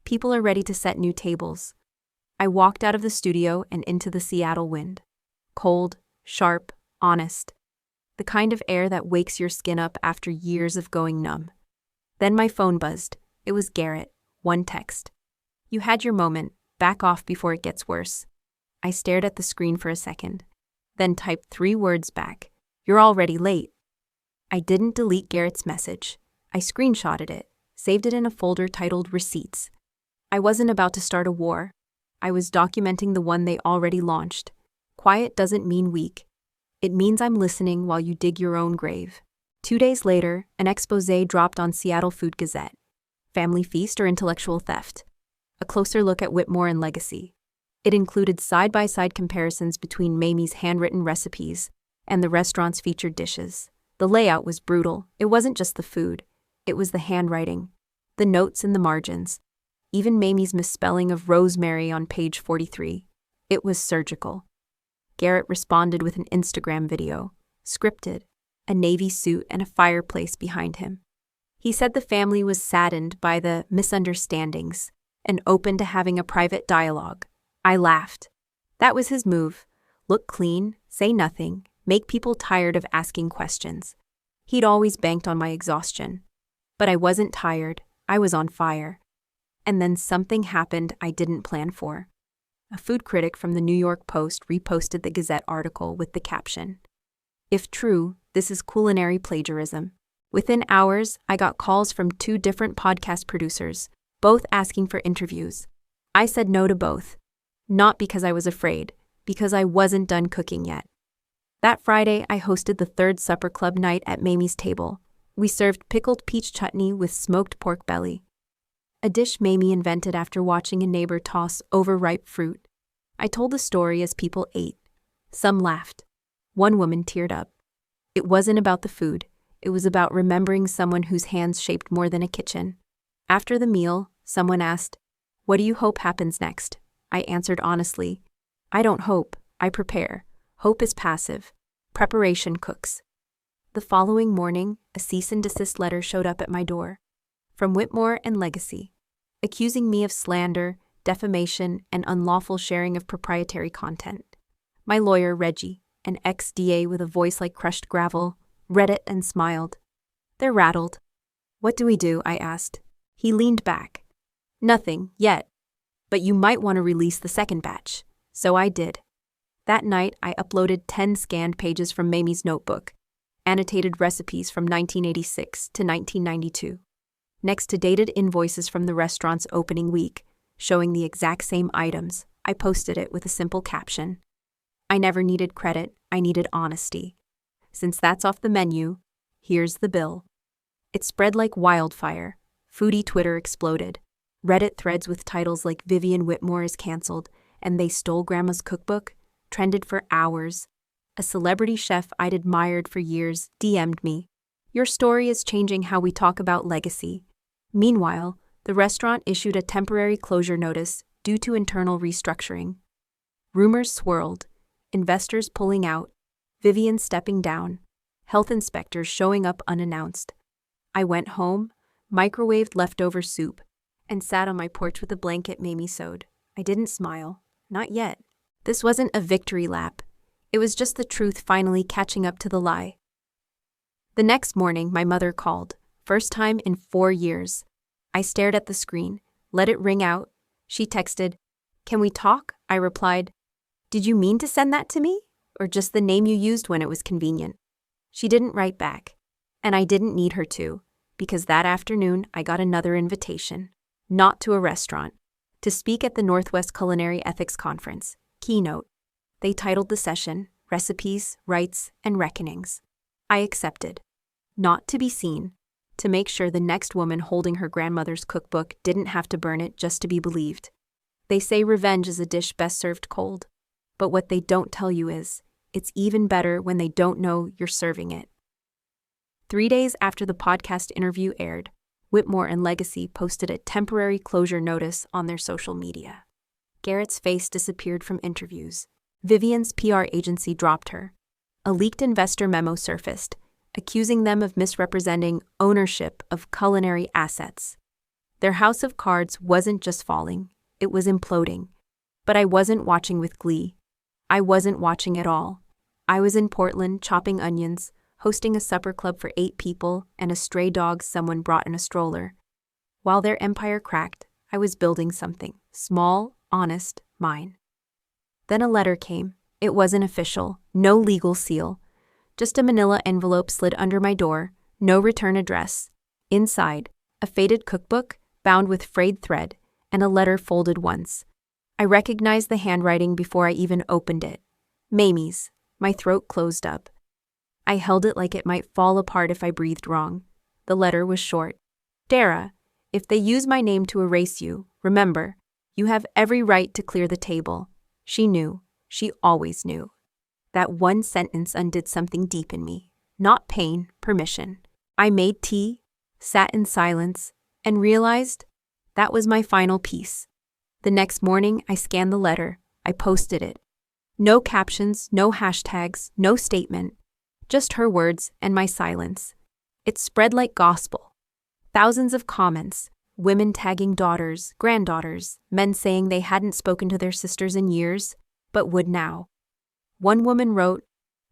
People are ready to set new tables. I walked out of the studio and into the Seattle wind. Cold, sharp, honest. The kind of air that wakes your skin up after years of going numb. Then my phone buzzed. It was Garrett. One text. "You had your moment. Back off before it gets worse." I stared at the screen for a second, then typed 3 words back. "You're already late." I didn't delete Garrett's message. I screenshotted it, saved it in a folder titled Receipts. I wasn't about to start a war. I was documenting the one they already launched. Quiet doesn't mean weak. It means I'm listening while you dig your own grave. 2 days later, an exposé dropped on Seattle Food Gazette. Family feast or intellectual theft? A closer look at Whitmore and legacy. It included side-by-side comparisons between Mamie's handwritten recipes and the restaurant's featured dishes. The layout was brutal. It wasn't just the food. It was the handwriting, the notes in the margins, even Mamie's misspelling of rosemary on page 43. It was surgical. Garrett responded with an Instagram video, scripted, a navy suit and a fireplace behind him. He said the family was saddened by the misunderstandings and open to having a private dialogue. I laughed. That was his move. Look clean, say nothing, make people tired of asking questions. He'd always banked on my exhaustion. But I wasn't tired, I was on fire. And then something happened I didn't plan for. A food critic from the New York Post reposted the Gazette article with the caption, "If true, this is culinary plagiarism." Within hours, I got calls from 2 different podcast producers, both asking for interviews. I said no to both. Not because I was afraid, because I wasn't done cooking yet. That Friday, I hosted the 3rd supper club night at Mamie's table. We served pickled peach chutney with smoked pork belly, a dish Mamie invented after watching a neighbor toss overripe fruit. I told the story as people ate. Some laughed. One woman teared up. It wasn't about the food. It was about remembering someone whose hands shaped more than a kitchen. After the meal, someone asked, "What do you hope happens next?" I answered honestly, "I don't hope, I prepare. Hope is passive. Preparation cooks." The following morning, a cease and desist letter showed up at my door. From Whitmore and Legacy, accusing me of slander, defamation, and unlawful sharing of proprietary content. My lawyer, Reggie, an ex-DA with a voice like crushed gravel, read it and smiled. They're rattled. "What do we do?" I asked. He leaned back. "Nothing, yet. But you might want to release the second batch." So I did. That night, I uploaded 10 scanned pages from Mamie's notebook, annotated recipes from 1986 to 1992, next to dated invoices from the restaurant's opening week, showing the exact same items. I posted it with a simple caption. I never needed credit, I needed honesty. Since that's off the menu, here's the bill. It spread like wildfire. Foodie Twitter exploded. Reddit threads with titles like "Vivian Whitmore is canceled" and "They stole Grandma's cookbook" trended for hours. A celebrity chef I'd admired for years DM'd me. "Your story is changing how we talk about legacy." Meanwhile, the restaurant issued a temporary closure notice due to internal restructuring. Rumors swirled, investors pulling out, Vivian stepping down, health inspectors showing up unannounced. I went home, microwaved leftover soup, and sat on my porch with a blanket Mamie sewed. I didn't smile. Not yet. This wasn't a victory lap. It was just the truth finally catching up to the lie. The next morning, my mother called. First time in 4 years. I stared at the screen, let it ring out. She texted, "Can we talk?" I replied, "Did you mean to send that to me? Or just the name you used when it was convenient?" She didn't write back. And I didn't need her to, because that afternoon I got another invitation. Not to a restaurant. To speak at the Northwest Culinary Ethics Conference. Keynote. They titled the session, "Recipes, Rights, and Reckonings." I accepted. Not to be seen. To make sure the next woman holding her grandmother's cookbook didn't have to burn it just to be believed. They say revenge is a dish best served cold. But what they don't tell you is, it's even better when they don't know you're serving it. 3 days after the podcast interview aired, Whitmore and Legacy posted a temporary closure notice on their social media. Garrett's face disappeared from interviews. Vivian's PR agency dropped her. A leaked investor memo surfaced, accusing them of misrepresenting ownership of culinary assets. Their house of cards wasn't just falling, it was imploding. But I wasn't watching with glee. I wasn't watching at all. I was in Portland chopping onions, hosting a supper club for 8 people and a stray dog someone brought in a stroller. While their empire cracked, I was building something, small, honest, mine. Then a letter came. It wasn't official, no legal seal. Just a manila envelope slid under my door, no return address. Inside, a faded cookbook, bound with frayed thread, and a letter folded once. I recognized the handwriting before I even opened it. Mamie's. My throat closed up. I held it like it might fall apart if I breathed wrong. The letter was short. Dara, if they use my name to erase you, remember, you have every right to clear the table. She knew. She always knew. That one sentence undid something deep in me. Not pain, permission. I made tea, sat in silence, and realized that was my final piece. The next morning, I scanned the letter. I posted it. No captions, no hashtags, no statement. Just her words and my silence. It spread like gospel. Thousands of comments, women tagging daughters, granddaughters, men saying they hadn't spoken to their sisters in years, but would now. One woman wrote,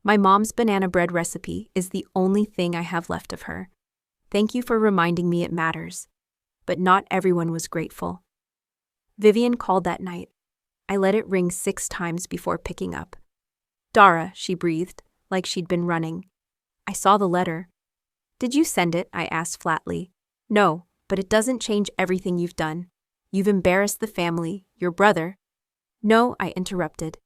"My mom's banana bread recipe is the only thing I have left of her. Thank you for reminding me it matters." But not everyone was grateful. Vivian called that night. I let it ring 6 times before picking up. "Dara," she breathed, like she'd been running. "I saw the letter." "Did you send it?" I asked flatly. "No, but it doesn't change everything you've done. You've embarrassed the family, your brother." "No," I interrupted.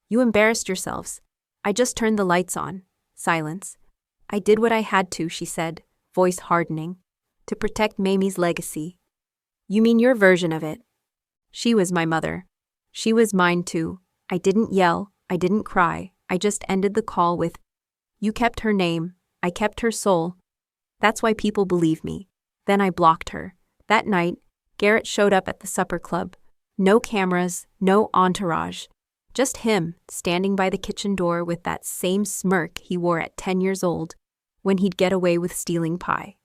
"You embarrassed yourselves. I just turned the lights on." Silence. "I did what I had to," she said, voice hardening. "To protect Mamie's legacy." "You mean your version of it?" She was my mother. She was mine too. I didn't yell. I didn't cry. I just ended the call with, "You kept her name. I kept her soul. That's why people believe me." Then I blocked her. That night, Garrett showed up at the supper club. No cameras, no entourage. Just him, standing by the kitchen door with that same smirk he wore at 10 years old, when he'd get away with stealing pie.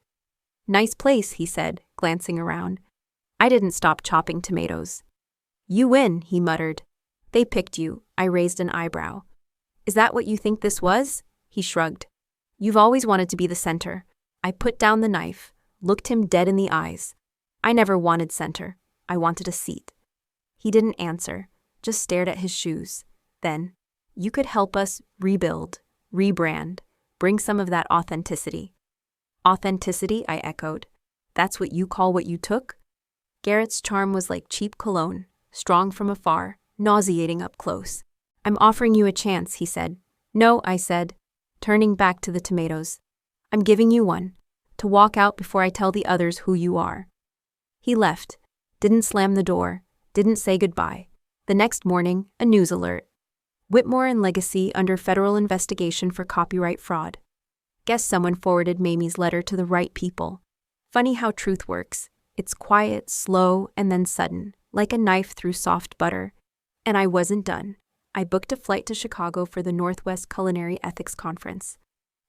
"Nice place," he said, glancing around. I didn't stop chopping tomatoes. "You win," he muttered. "They picked you." I raised an eyebrow. "Is that what you think this was?" He shrugged. "You've always wanted to be the center." I put down the knife, looked him dead in the eyes. I never wanted center. I wanted a seat. He didn't answer, just stared at his shoes. Then, "You could help us rebuild, rebrand, bring some of that authenticity." "Authenticity?" I echoed. "That's what you call what you took?" Garrett's charm was like cheap cologne, strong from afar, nauseating up close. "I'm offering you a chance," he said. "No," I said, turning back to the tomatoes. "I'm giving you one, to walk out before I tell the others who you are." He left, didn't slam the door, didn't say goodbye. The next morning, a news alert. Whitmore and Legacy under federal investigation for copyright fraud. Guess someone forwarded Mamie's letter to the right people. Funny how truth works. It's quiet, slow, and then sudden, like a knife through soft butter. And I wasn't done. I booked a flight to Chicago for the Northwest Culinary Ethics Conference.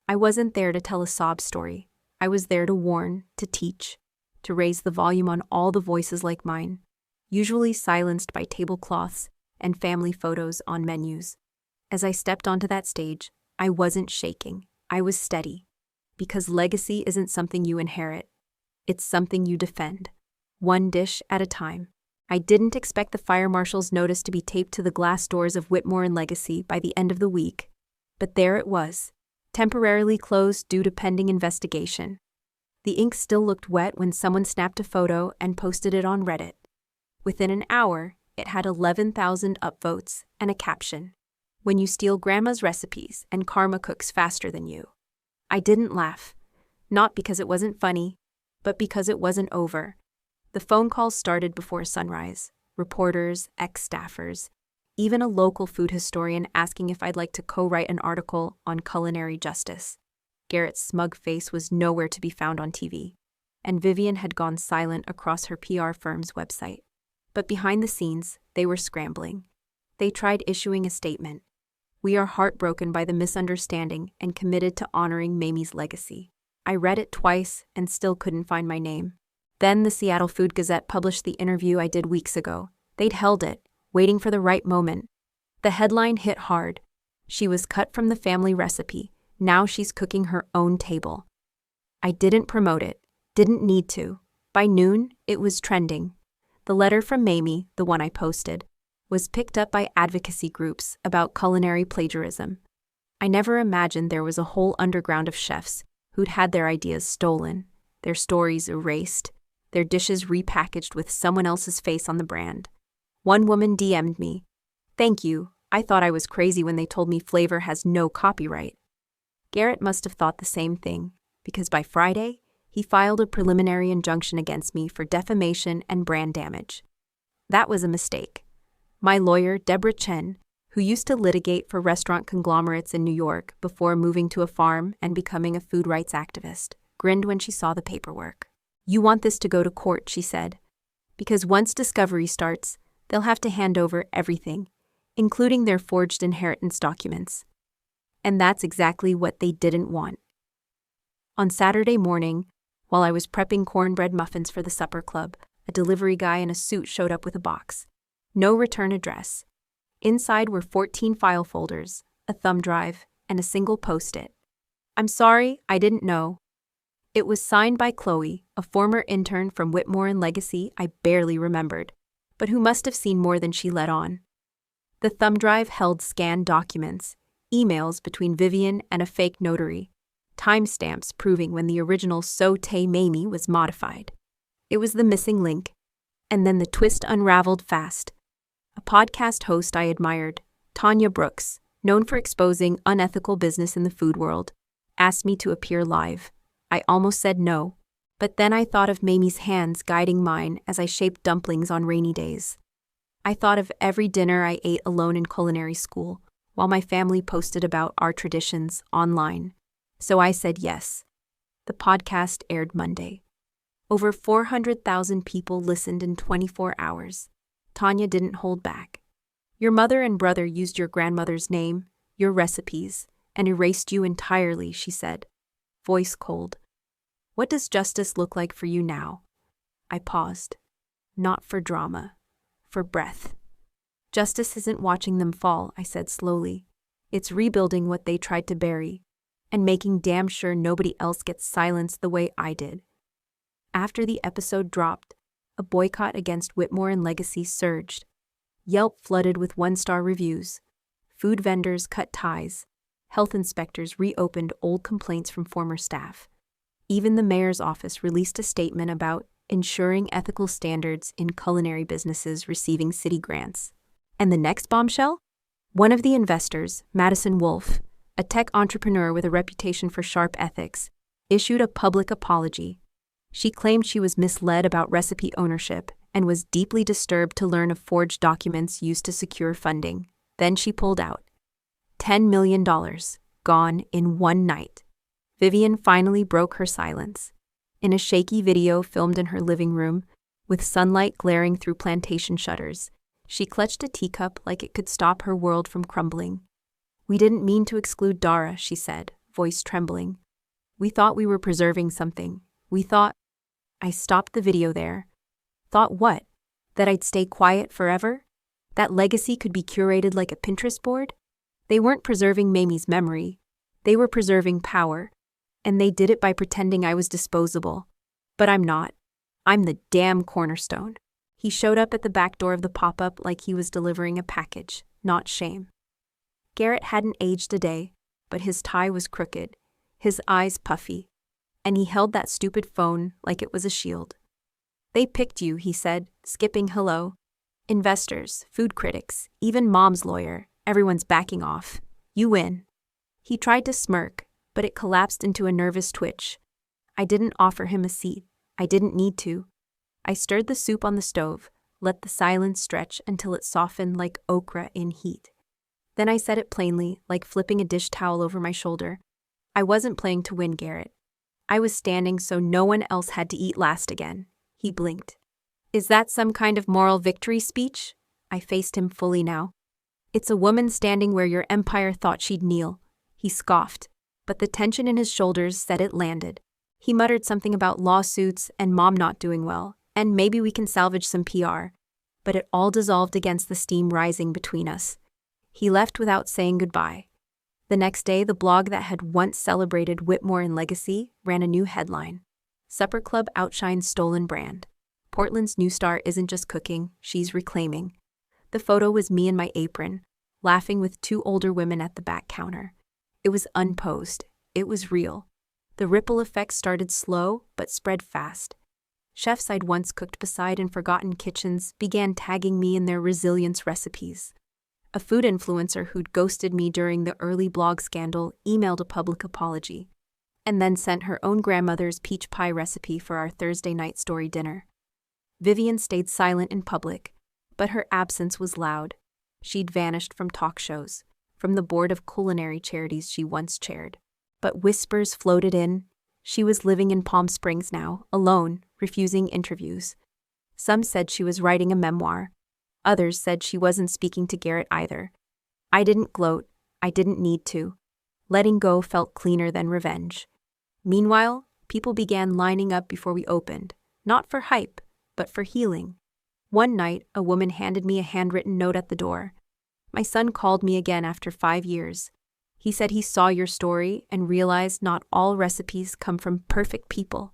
I wasn't there to tell a sob story. I was there to warn, to teach, to raise the volume on all the voices like mine, usually silenced by tablecloths and family photos on menus. As I stepped onto that stage, I wasn't shaking. I was steady. Because legacy isn't something you inherit. It's something you defend. One dish at a time. I didn't expect the fire marshal's notice to be taped to the glass doors of Whitmore and Legacy by the end of the week. But there it was, temporarily closed due to pending investigation. The ink still looked wet when someone snapped a photo and posted it on Reddit. Within an hour, it had 11,000 upvotes and a caption, "When you steal grandma's recipes and karma cooks faster than you." I didn't laugh. Not because it wasn't funny, but because it wasn't over. The phone calls started before sunrise. Reporters, ex-staffers, even a local food historian asking if I'd like to co-write an article on culinary justice. Garrett's smug face was nowhere to be found on TV, and Vivian had gone silent across her PR firm's website. But behind the scenes, they were scrambling. They tried issuing a statement. "We are heartbroken by the misunderstanding and committed to honoring Mamie's legacy." I read it twice and still couldn't find my name. Then the Seattle Food Gazette published the interview I did weeks ago. They'd held it, waiting for the right moment. The headline hit hard. She was cut from the family recipe. Now she's cooking her own table. I didn't promote it. Didn't need to. By noon, it was trending. The letter from Mamie, the one I posted, was picked up by advocacy groups about culinary plagiarism. I never imagined there was a whole underground of chefs who'd had their ideas stolen, their stories erased, their dishes repackaged with someone else's face on the brand. One woman DM'd me, "Thank you, I thought I was crazy when they told me flavor has no copyright." Garrett must have thought the same thing, because by Friday, he filed a preliminary injunction against me for defamation and brand damage. That was a mistake. My lawyer, Deborah Chen, who used to litigate for restaurant conglomerates in New York before moving to a farm and becoming a food rights activist, grinned when she saw the paperwork. "You want this to go to court," she said, "because once discovery starts, they'll have to hand over everything, including their forged inheritance documents." And that's exactly what they didn't want. On Saturday morning, while I was prepping cornbread muffins for the supper club, a delivery guy in a suit showed up with a box. No return address. Inside were 14 file folders, a thumb drive, and a single Post-it. "I'm sorry, I didn't know." It was signed by Chloe, a former intern from Whitmore and Legacy I barely remembered, but who must have seen more than she let on. The thumb drive held scanned documents, emails between Vivian and a fake notary, timestamps proving when the original Sauté Mamie was modified. It was the missing link. And then the twist unraveled fast. A podcast host I admired, Tanya Brooks, known for exposing unethical business in the food world, asked me to appear live. I almost said no, but then I thought of Mamie's hands guiding mine as I shaped dumplings on rainy days. I thought of every dinner I ate alone in culinary school, while my family posted about our traditions online. So I said yes. The podcast aired Monday. Over 400,000 people listened in 24 hours. Tanya didn't hold back. "Your mother and brother used your grandmother's name, your recipes, and erased you entirely," she said, voice cold. "What does justice look like for you now?" I paused. Not for drama, for breath. "Justice isn't watching them fall," I said slowly. "It's rebuilding what they tried to bury, and making damn sure nobody else gets silenced the way I did." After the episode dropped, a boycott against Whitmore and Legacy surged. Yelp flooded with one-star reviews. Food vendors cut ties. Health inspectors reopened old complaints from former staff. Even the mayor's office released a statement about ensuring ethical standards in culinary businesses receiving city grants. And the next bombshell? One of the investors, Madison Wolfe, a tech entrepreneur with a reputation for sharp ethics, issued a public apology. She claimed she was misled about recipe ownership and was deeply disturbed to learn of forged documents used to secure funding. Then she pulled out. $10 million, gone in one night. Vivian finally broke her silence. In a shaky video filmed in her living room, with sunlight glaring through plantation shutters, she clutched a teacup like it could stop her world from crumbling. "We didn't mean to exclude Dara," she said, voice trembling. "We thought we were preserving something. We thought—" I stopped the video there. Thought what? That I'd stay quiet forever? That legacy could be curated like a Pinterest board? They weren't preserving Mamie's memory. They were preserving power. And they did it by pretending I was disposable. But I'm not. I'm the damn cornerstone. He showed up at the back door of the pop-up like he was delivering a package, not shame. Garrett hadn't aged a day, but his tie was crooked, his eyes puffy, and he held that stupid phone like it was a shield. "They picked you," he said, skipping hello. "Investors, food critics, even Mom's lawyer, everyone's backing off. You win." He tried to smirk, but it collapsed into a nervous twitch. I didn't offer him a seat. I didn't need to. I stirred the soup on the stove, let the silence stretch until it softened like okra in heat. Then I said it plainly, like flipping a dish towel over my shoulder. I wasn't playing to win, Garrett. I was standing so no one else had to eat last again. He blinked. "Is that some kind of moral victory speech?" I faced him fully now. "It's a woman standing where your empire thought she'd kneel." He scoffed, but the tension in his shoulders said it landed. He muttered something about lawsuits and Mom not doing well, and maybe we can salvage some PR. but it all dissolved against the steam rising between us. He left without saying goodbye. The next day, the blog that had once celebrated Whitmore and legacy ran a new headline. Supper Club outshines stolen brand. Portland's new star isn't just cooking, she's reclaiming. The photo was me in my apron, laughing with two older women at the back counter. It was unposed. It was real. The ripple effect started slow, but spread fast. Chefs I'd once cooked beside in forgotten kitchens began tagging me in their resilience recipes. A food influencer who'd ghosted me during the early blog scandal emailed a public apology, and then sent her own grandmother's peach pie recipe for our Thursday night story dinner. Vivian stayed silent in public, but her absence was loud. She'd vanished from talk shows, from the board of culinary charities she once chaired. But whispers floated in. She was living in Palm Springs now, alone, refusing interviews. Some said she was writing a memoir. Others said she wasn't speaking to Garrett either. I didn't gloat. I didn't need to. Letting go felt cleaner than revenge. Meanwhile, people began lining up before we opened, not for hype, but for healing. One night, a woman handed me a handwritten note at the door. My son called me again after 5 years. He said he saw your story and realized not all recipes come from perfect people.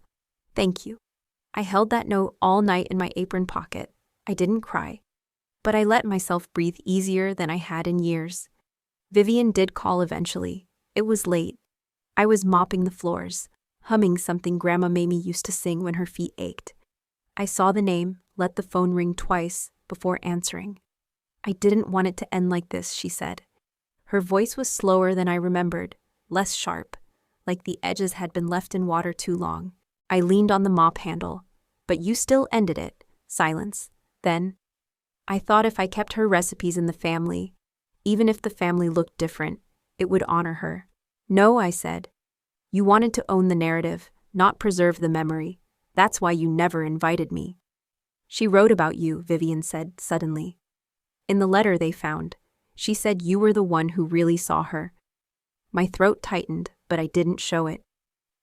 Thank you. I held that note all night in my apron pocket. I didn't cry, but I let myself breathe easier than I had in years. Vivian did call eventually. It was late. I was mopping the floors, humming something Grandma Mamie used to sing when her feet ached. I saw the name, let the phone ring twice before answering. I didn't want it to end like this, she said. Her voice was slower than I remembered, less sharp, like the edges had been left in water too long. I leaned on the mop handle. But you still ended it. Silence. Then, I thought if I kept her recipes in the family, even if the family looked different, it would honor her. No, I said. You wanted to own the narrative, not preserve the memory. That's why you never invited me. She wrote about you, Vivian said suddenly. In the letter they found, she said you were the one who really saw her. My throat tightened, but I didn't show it.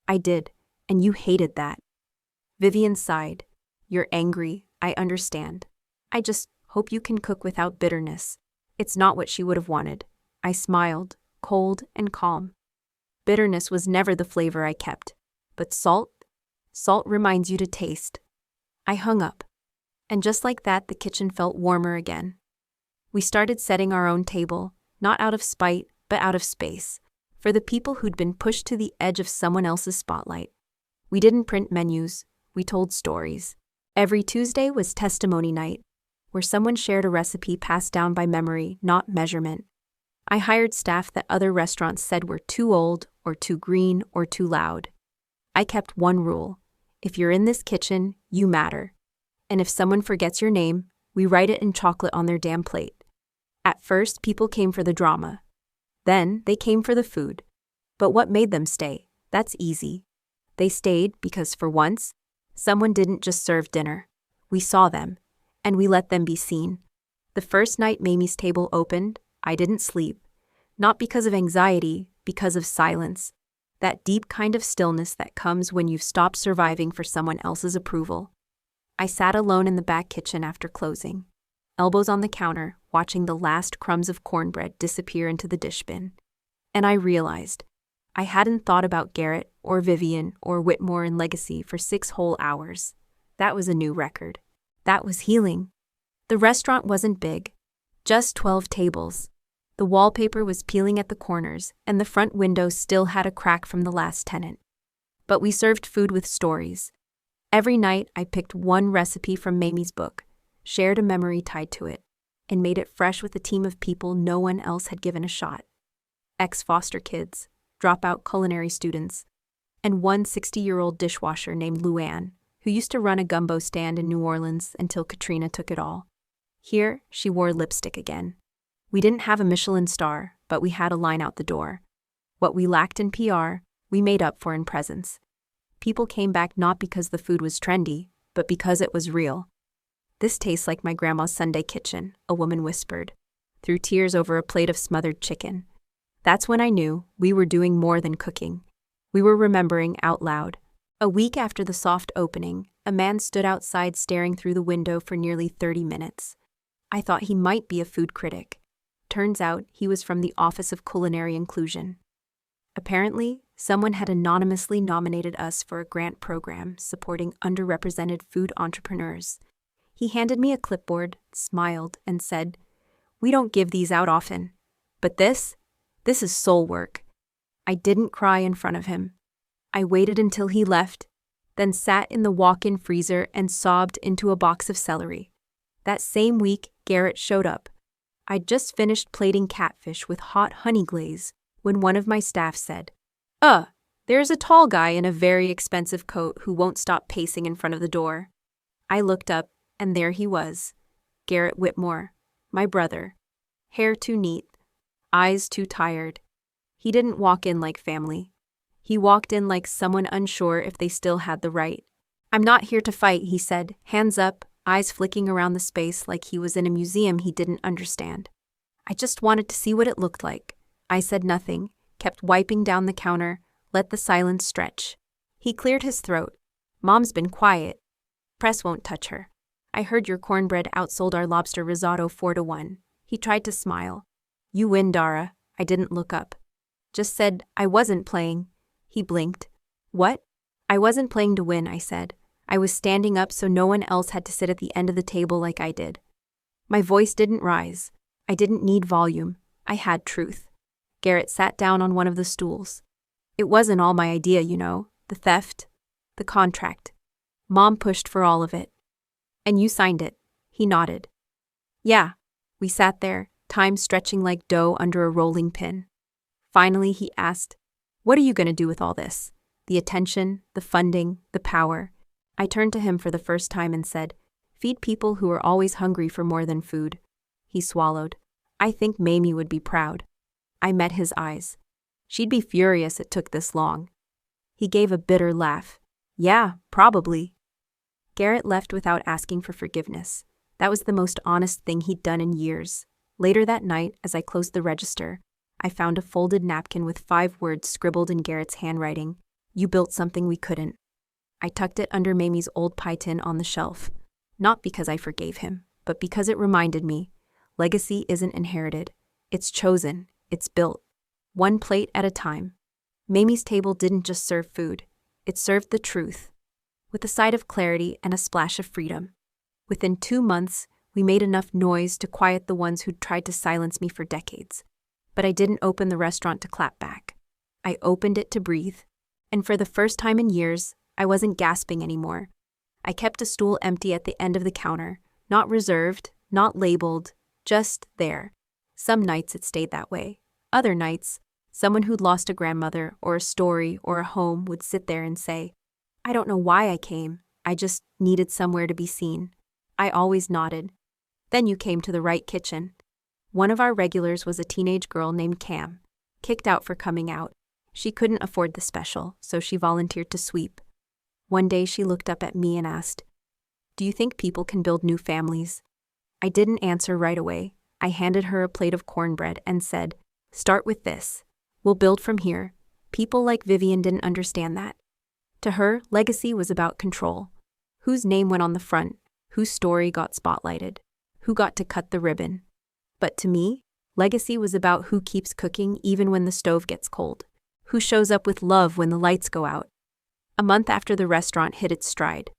I did, and you hated that. Vivian sighed. You're angry, I understand. I just hope you can cook without bitterness. It's not what she would have wanted. I smiled, cold and calm. Bitterness was never the flavor I kept. But salt reminds you to taste. I hung up. And just like that, the kitchen felt warmer again. We started setting our own table, not out of spite, but out of space, for the people who'd been pushed to the edge of someone else's spotlight. We didn't print menus, we told stories. Every Tuesday was testimony night, where someone shared a recipe passed down by memory, not measurement. I hired staff that other restaurants said were too old, or too green, or too loud. I kept one rule. If you're in this kitchen, you matter. And if someone forgets your name, we write it in chocolate on their damn plate. At first, people came for the drama. Then, they came for the food. But what made them stay? That's easy. They stayed because, for once, someone didn't just serve dinner. We saw them, and we let them be seen. The first night Mamie's table opened, I didn't sleep. Not because of anxiety, because of silence. That deep kind of stillness that comes when you've stopped surviving for someone else's approval. I sat alone in the back kitchen after closing, elbows on the counter, watching the last crumbs of cornbread disappear into the dish bin. And I realized I hadn't thought about Garrett or Vivian or Whitmore and legacy for 6 whole hours. That was a new record. That was healing. The restaurant wasn't big, just 12 tables. The wallpaper was peeling at the corners, and the front window still had a crack from the last tenant. But we served food with stories. Every night, I picked one recipe from Mamie's book, shared a memory tied to it, and made it fresh with a team of people no one else had given a shot. Ex-foster kids, dropout culinary students, and one 60-year-old dishwasher named Luann, who used to run a gumbo stand in New Orleans until Katrina took it all. Here, she wore lipstick again. We didn't have a Michelin star, but we had a line out the door. What we lacked in PR, we made up for in presence. People came back not because the food was trendy, but because it was real. This tastes like my grandma's Sunday kitchen, a woman whispered, through tears over a plate of smothered chicken. That's when I knew we were doing more than cooking. We were remembering out loud. A week after the soft opening, A man stood outside staring through the window for nearly 30 minutes. I thought he might be a food critic. Turns out he was from the Office of Culinary Inclusion. Apparently, someone had anonymously nominated us for a grant program supporting underrepresented food entrepreneurs. He handed me a clipboard, smiled, and said, "We don't give these out often. But this is soul work." I didn't cry in front of him. I waited until he left, then sat in the walk-in freezer and sobbed into a box of celery. That same week, Garrett showed up. I'd just finished plating catfish with hot honey glaze when one of my staff said, there's a tall guy in a very expensive coat who won't stop pacing in front of the door." I looked up, and there he was, Garrett Whitmore, my brother. Hair too neat, eyes too tired. He didn't walk in like family. He walked in like someone unsure if they still had the right. "I'm not here to fight," he said, hands up, eyes flicking around the space like he was in a museum he didn't understand. "I just wanted to see what it looked like." I said nothing, kept wiping down the counter, let the silence stretch. He cleared his throat. "Mom's been quiet. Press won't touch her. I heard your cornbread outsold our lobster risotto 4-1. He tried to smile. "You win, Dara." I didn't look up. "Just said I wasn't playing." He blinked. "What?" "I wasn't playing to win," I said. "I was standing up so no one else had to sit at the end of the table like I did." My voice didn't rise. I didn't need volume. I had truth. Garrett sat down on one of the stools. "It wasn't all my idea, you know. The theft. The contract. Mom pushed for all of it." "And you signed it?" He nodded. "Yeah." We sat there, time stretching like dough under a rolling pin. Finally, he asked, "What are you going to do with all this? The attention, the funding, the power?" I turned to him for the first time and said, "Feed people who are always hungry for more than food." He swallowed. "I think Mamie would be proud." I met his eyes. "She'd be furious it took this long." He gave a bitter laugh. "Yeah, probably." Garrett left without asking for forgiveness. That was the most honest thing he'd done in years. Later that night, as I closed the register, I found a folded napkin with 5 words scribbled in Garrett's handwriting. "You built something we couldn't." I tucked it under Mamie's old pie tin on the shelf. Not because I forgave him, but because it reminded me, legacy isn't inherited. It's chosen. It's built. One plate at a time. Mamie's table didn't just serve food. It served the truth, with a side of clarity and a splash of freedom. Within 2 months, we made enough noise to quiet the ones who'd tried to silence me for decades. But I didn't open the restaurant to clap back. I opened it to breathe. And for the first time in years, I wasn't gasping anymore. I kept a stool empty at the end of the counter, not reserved, not labeled, just there. Some nights it stayed that way. Other nights, someone who'd lost a grandmother or a story or a home would sit there and say, "I don't know why I came. I just needed somewhere to be seen." I always nodded. Then you came to the right kitchen. One of our regulars was a teenage girl named Cam, kicked out for coming out. She couldn't afford the special, so she volunteered to sweep. One day she looked up at me and asked, "Do you think people can build new families?" I didn't answer right away. I handed her a plate of cornbread and said, "Start with this. We'll build from here." People like Vivian didn't understand that. To her, legacy was about control. Whose name went on the front, whose story got spotlighted, who got to cut the ribbon. But to me, legacy was about who keeps cooking even when the stove gets cold, who shows up with love when the lights go out. A month after the restaurant hit its stride,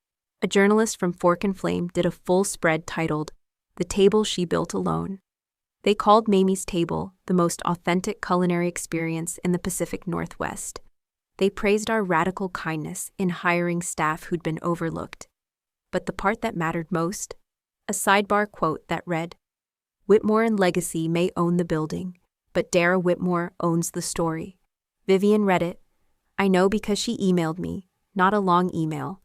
a journalist from Fork and Flame did a full spread titled, "The Table She Built Alone." They called Mamie's Table the most authentic culinary experience in the Pacific Northwest. They praised our radical kindness in hiring staff who'd been overlooked. But the part that mattered most? A sidebar quote that read, "Whitmore and Legacy may own the building, but Dara Whitmore owns the story." Vivian read it. I know because she emailed me, not a long email.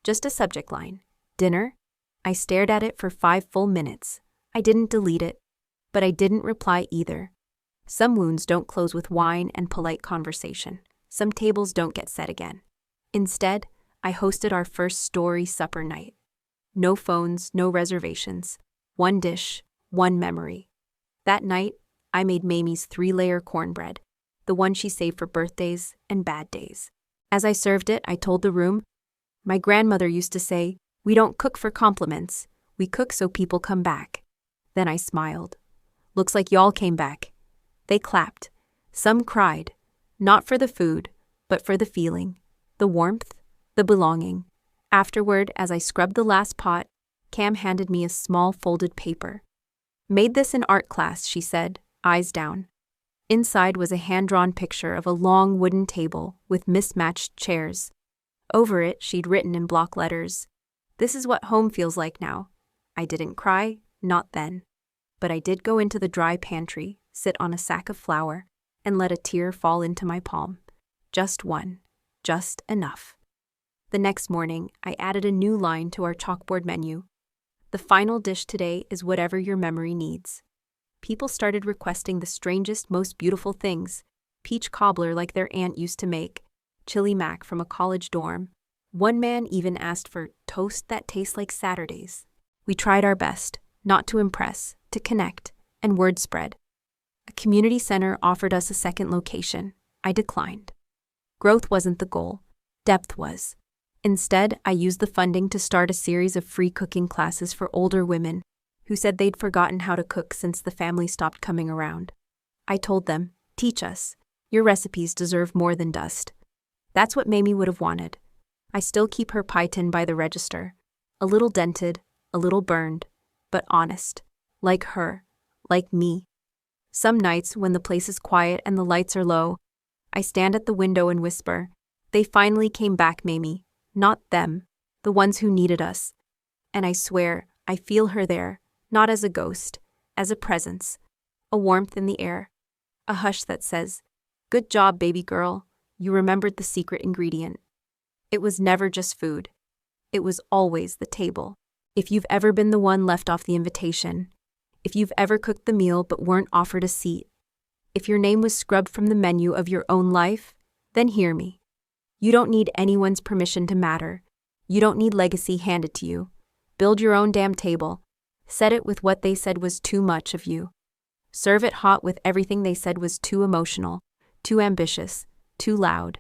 Just a subject line. Dinner? I stared at it for 5 full minutes. I didn't delete it, but I didn't reply either. Some wounds don't close with wine and polite conversation. Some tables don't get set again. Instead, I hosted our first story supper night. No phones, no reservations. One dish, one memory. That night, I made Mamie's 3-layer cornbread, the one she saved for birthdays and bad days. As I served it, I told the room, My grandmother used to say, "We don't cook for compliments, we cook so people come back." Then I smiled. "Looks like y'all came back." They clapped. Some cried, not for the food, but for the feeling, the warmth, the belonging. Afterward, as I scrubbed the last pot, Cam handed me a small folded paper. "Made this in art class," she said, eyes down. Inside was a hand-drawn picture of a long wooden table with mismatched chairs. Over it, she'd written in block letters, "This is what home feels like now." I didn't cry, not then. But I did go into the dry pantry, sit on a sack of flour, and let a tear fall into my palm. Just one. Just enough. The next morning, I added a new line to our chalkboard menu. "The final dish today is whatever your memory needs." People started requesting the strangest, most beautiful things. Peach cobbler like their aunt used to make, chili mac from a college dorm. One man even asked for toast that tastes like Saturdays. We tried our best, not to impress, to connect, and word spread. A community center offered us a second location. I declined. Growth wasn't the goal. Depth was. Instead, I used the funding to start a series of free cooking classes for older women who said they'd forgotten how to cook since the family stopped coming around. I told them, "Teach us. Your recipes deserve more than dust." That's what Mamie would have wanted. I still keep her pie tin by the register. A little dented, a little burned, but honest. Like her. Like me. Some nights, when the place is quiet and the lights are low, I stand at the window and whisper, "They finally came back, Mamie. Not them. The ones who needed us." And I swear, I feel her there, not as a ghost, as a presence. A warmth in the air. A hush that says, "Good job, baby girl. You remembered the secret ingredient." It was never just food. It was always the table. If you've ever been the one left off the invitation, if you've ever cooked the meal but weren't offered a seat, if your name was scrubbed from the menu of your own life, then hear me. You don't need anyone's permission to matter. You don't need legacy handed to you. Build your own damn table. Set it with what they said was too much of you. Serve it hot with everything they said was too emotional, too ambitious, too loud.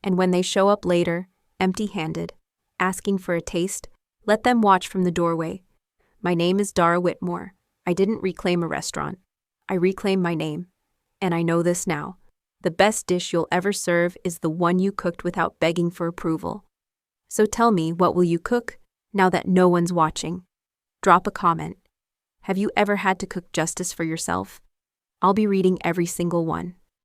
And when they show up later, empty-handed, asking for a taste, let them watch from the doorway. My name is Dara Whitmore. I didn't reclaim a restaurant. I reclaimed my name. And I know this now. The best dish you'll ever serve is the one you cooked without begging for approval. So tell me, what will you cook, now that no one's watching? Drop a comment. Have you ever had to cook justice for yourself? I'll be reading every single one.